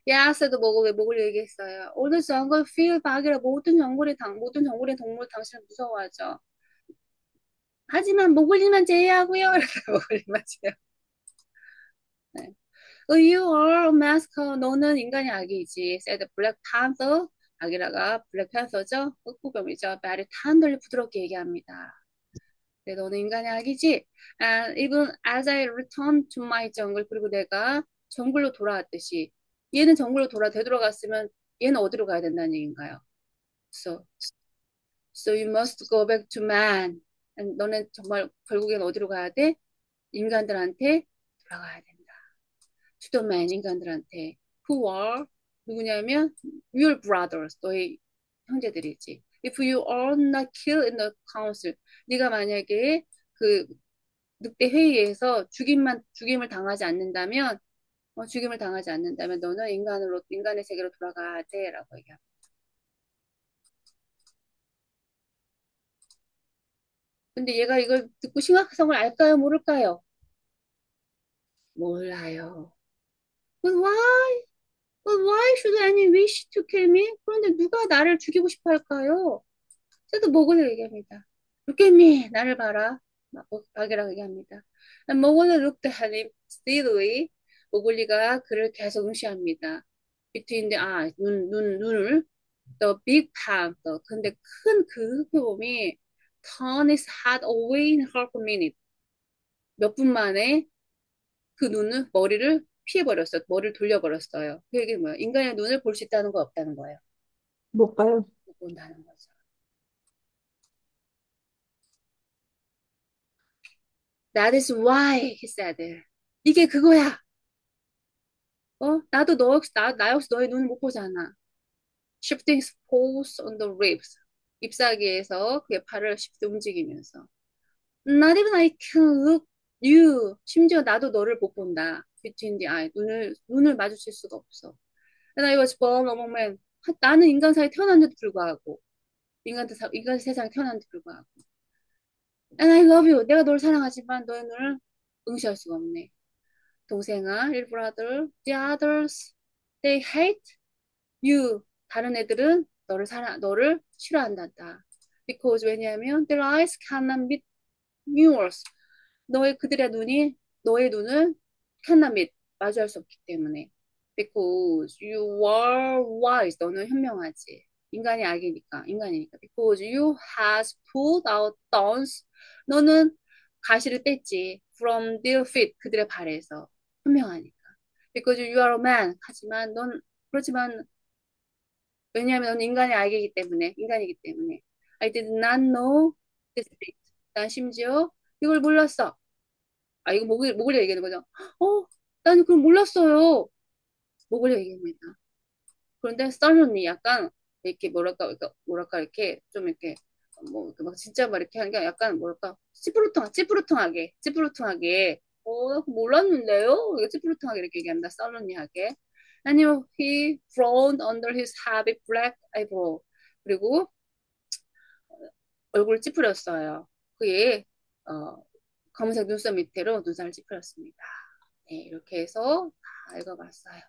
야스도 목을 얘기했어요. 오늘 정글 필 박이라 모든 정글의 동물 당신을 무서워하죠. 하지만 모글리만 제외하고요. 이렇게 모글리만 제외. 네. You are a masker. 너는 인간이 아기이지. said Black Panther. 아기라가 블랙팬서죠. 흑부검이죠. 말을 탄dol리 부드럽게 얘기합니다. 네, 너는 인간이 아기지. And even as I returned to my jungle. 그리고 내가 정글로 돌아왔듯이 얘는 정글로 되돌아갔으면 얘는 어디로 가야 된다는 얘기인가요? So, so you must go back to man. And 너는 정말 결국엔 어디로 가야 돼? 인간들한테 돌아가야 된다. To the man, 인간들한테. Who are 누구냐면 your brothers, 너의 형제들이지. If you are not killed in the council, 네가 만약에 그 늑대 회의에서 죽임을 당하지 않는다면, 죽임을 당하지 않는다면 너는 인간의 세계로 돌아가야 돼라고 얘기합니다. 근데 얘가 이걸 듣고 심각성을 알까요, 모를까요? 몰라요. But why? But why should any wish to kill me? 그런데 누가 나를 죽이고 싶어 할까요? 저도 모글을 얘기합니다. Look at me. 나를 봐라. 박이라고 얘기합니다. And 모글은 looked at him steadily. 모글리가 그를 계속 응시합니다. Between the eyes. 눈을. The big panther. 근데 큰 그 흑표범이 turn his head away in half a minute. 몇 분 만에 그 머리를 피해버렸어요. 머리를 돌려버렸어요. 그 얘기는 뭐예요? 인간의 눈을 볼 수 있다는 거 없다는 거예요. 못 봐요. 못 본다는 거죠. That is why, he said. 이게 그거야. 나 역시 너의 눈을 못 보잖아. Shifting his paws on the ribs. ip사귀에서 그의 팔을 쉽게 움직이면서. Not even I can look you. 심지어 나도 너를 못 본다. Between the eye. 눈을 마주칠 수가 없어. And I was born among men. 나는 인간 사이에 태어났는데도 불구하고. 인간 세상에 태어났는데도 불구하고. And I love you. 내가 널 사랑하지만 너의 눈을 응시할 수가 없네. 동생아, little brother, the others, they hate you. 다른 애들은 너를 싫어한단다. Because 왜냐하면 their eyes cannot meet yours. 그들의 눈이 너의 눈을 cannot meet 마주할 수 없기 때문에. Because you are wise. 너는 현명하지. 인간이 알기니까, 인간이니까. Because you has pulled out thorns. 너는 가시를 뺐지. From their feet. 그들의 발에서. 현명하니까. Because you are a man. 하지만 그렇지만, 왜냐하면 넌 인간이 알기이기 때문에, 인간이기 때문에. I did not know this bit. 난 심지어 이걸 몰랐어. 아, 이거 목을 얘기하는 거죠. 난 그걸 몰랐어요. 목을 얘기합니다. 그런데 썰론이 약간 이렇게 뭐랄까 이렇게 좀 이렇게 뭐 이렇게 막 진짜 막 이렇게 하는 게 약간 뭐랄까 찌뿌루퉁하게 나 그거 몰랐는데요. 이거 찌뿌루퉁하게 이렇게 얘기합니다. 썰론이하게. 아니요, he frowned under his heavy black eyebrow. 그리고 얼굴을 찌푸렸어요. 그의 검은색 눈썹 밑으로 눈살을 찌푸렸습니다. 네, 이렇게 해서 다 읽어봤어요.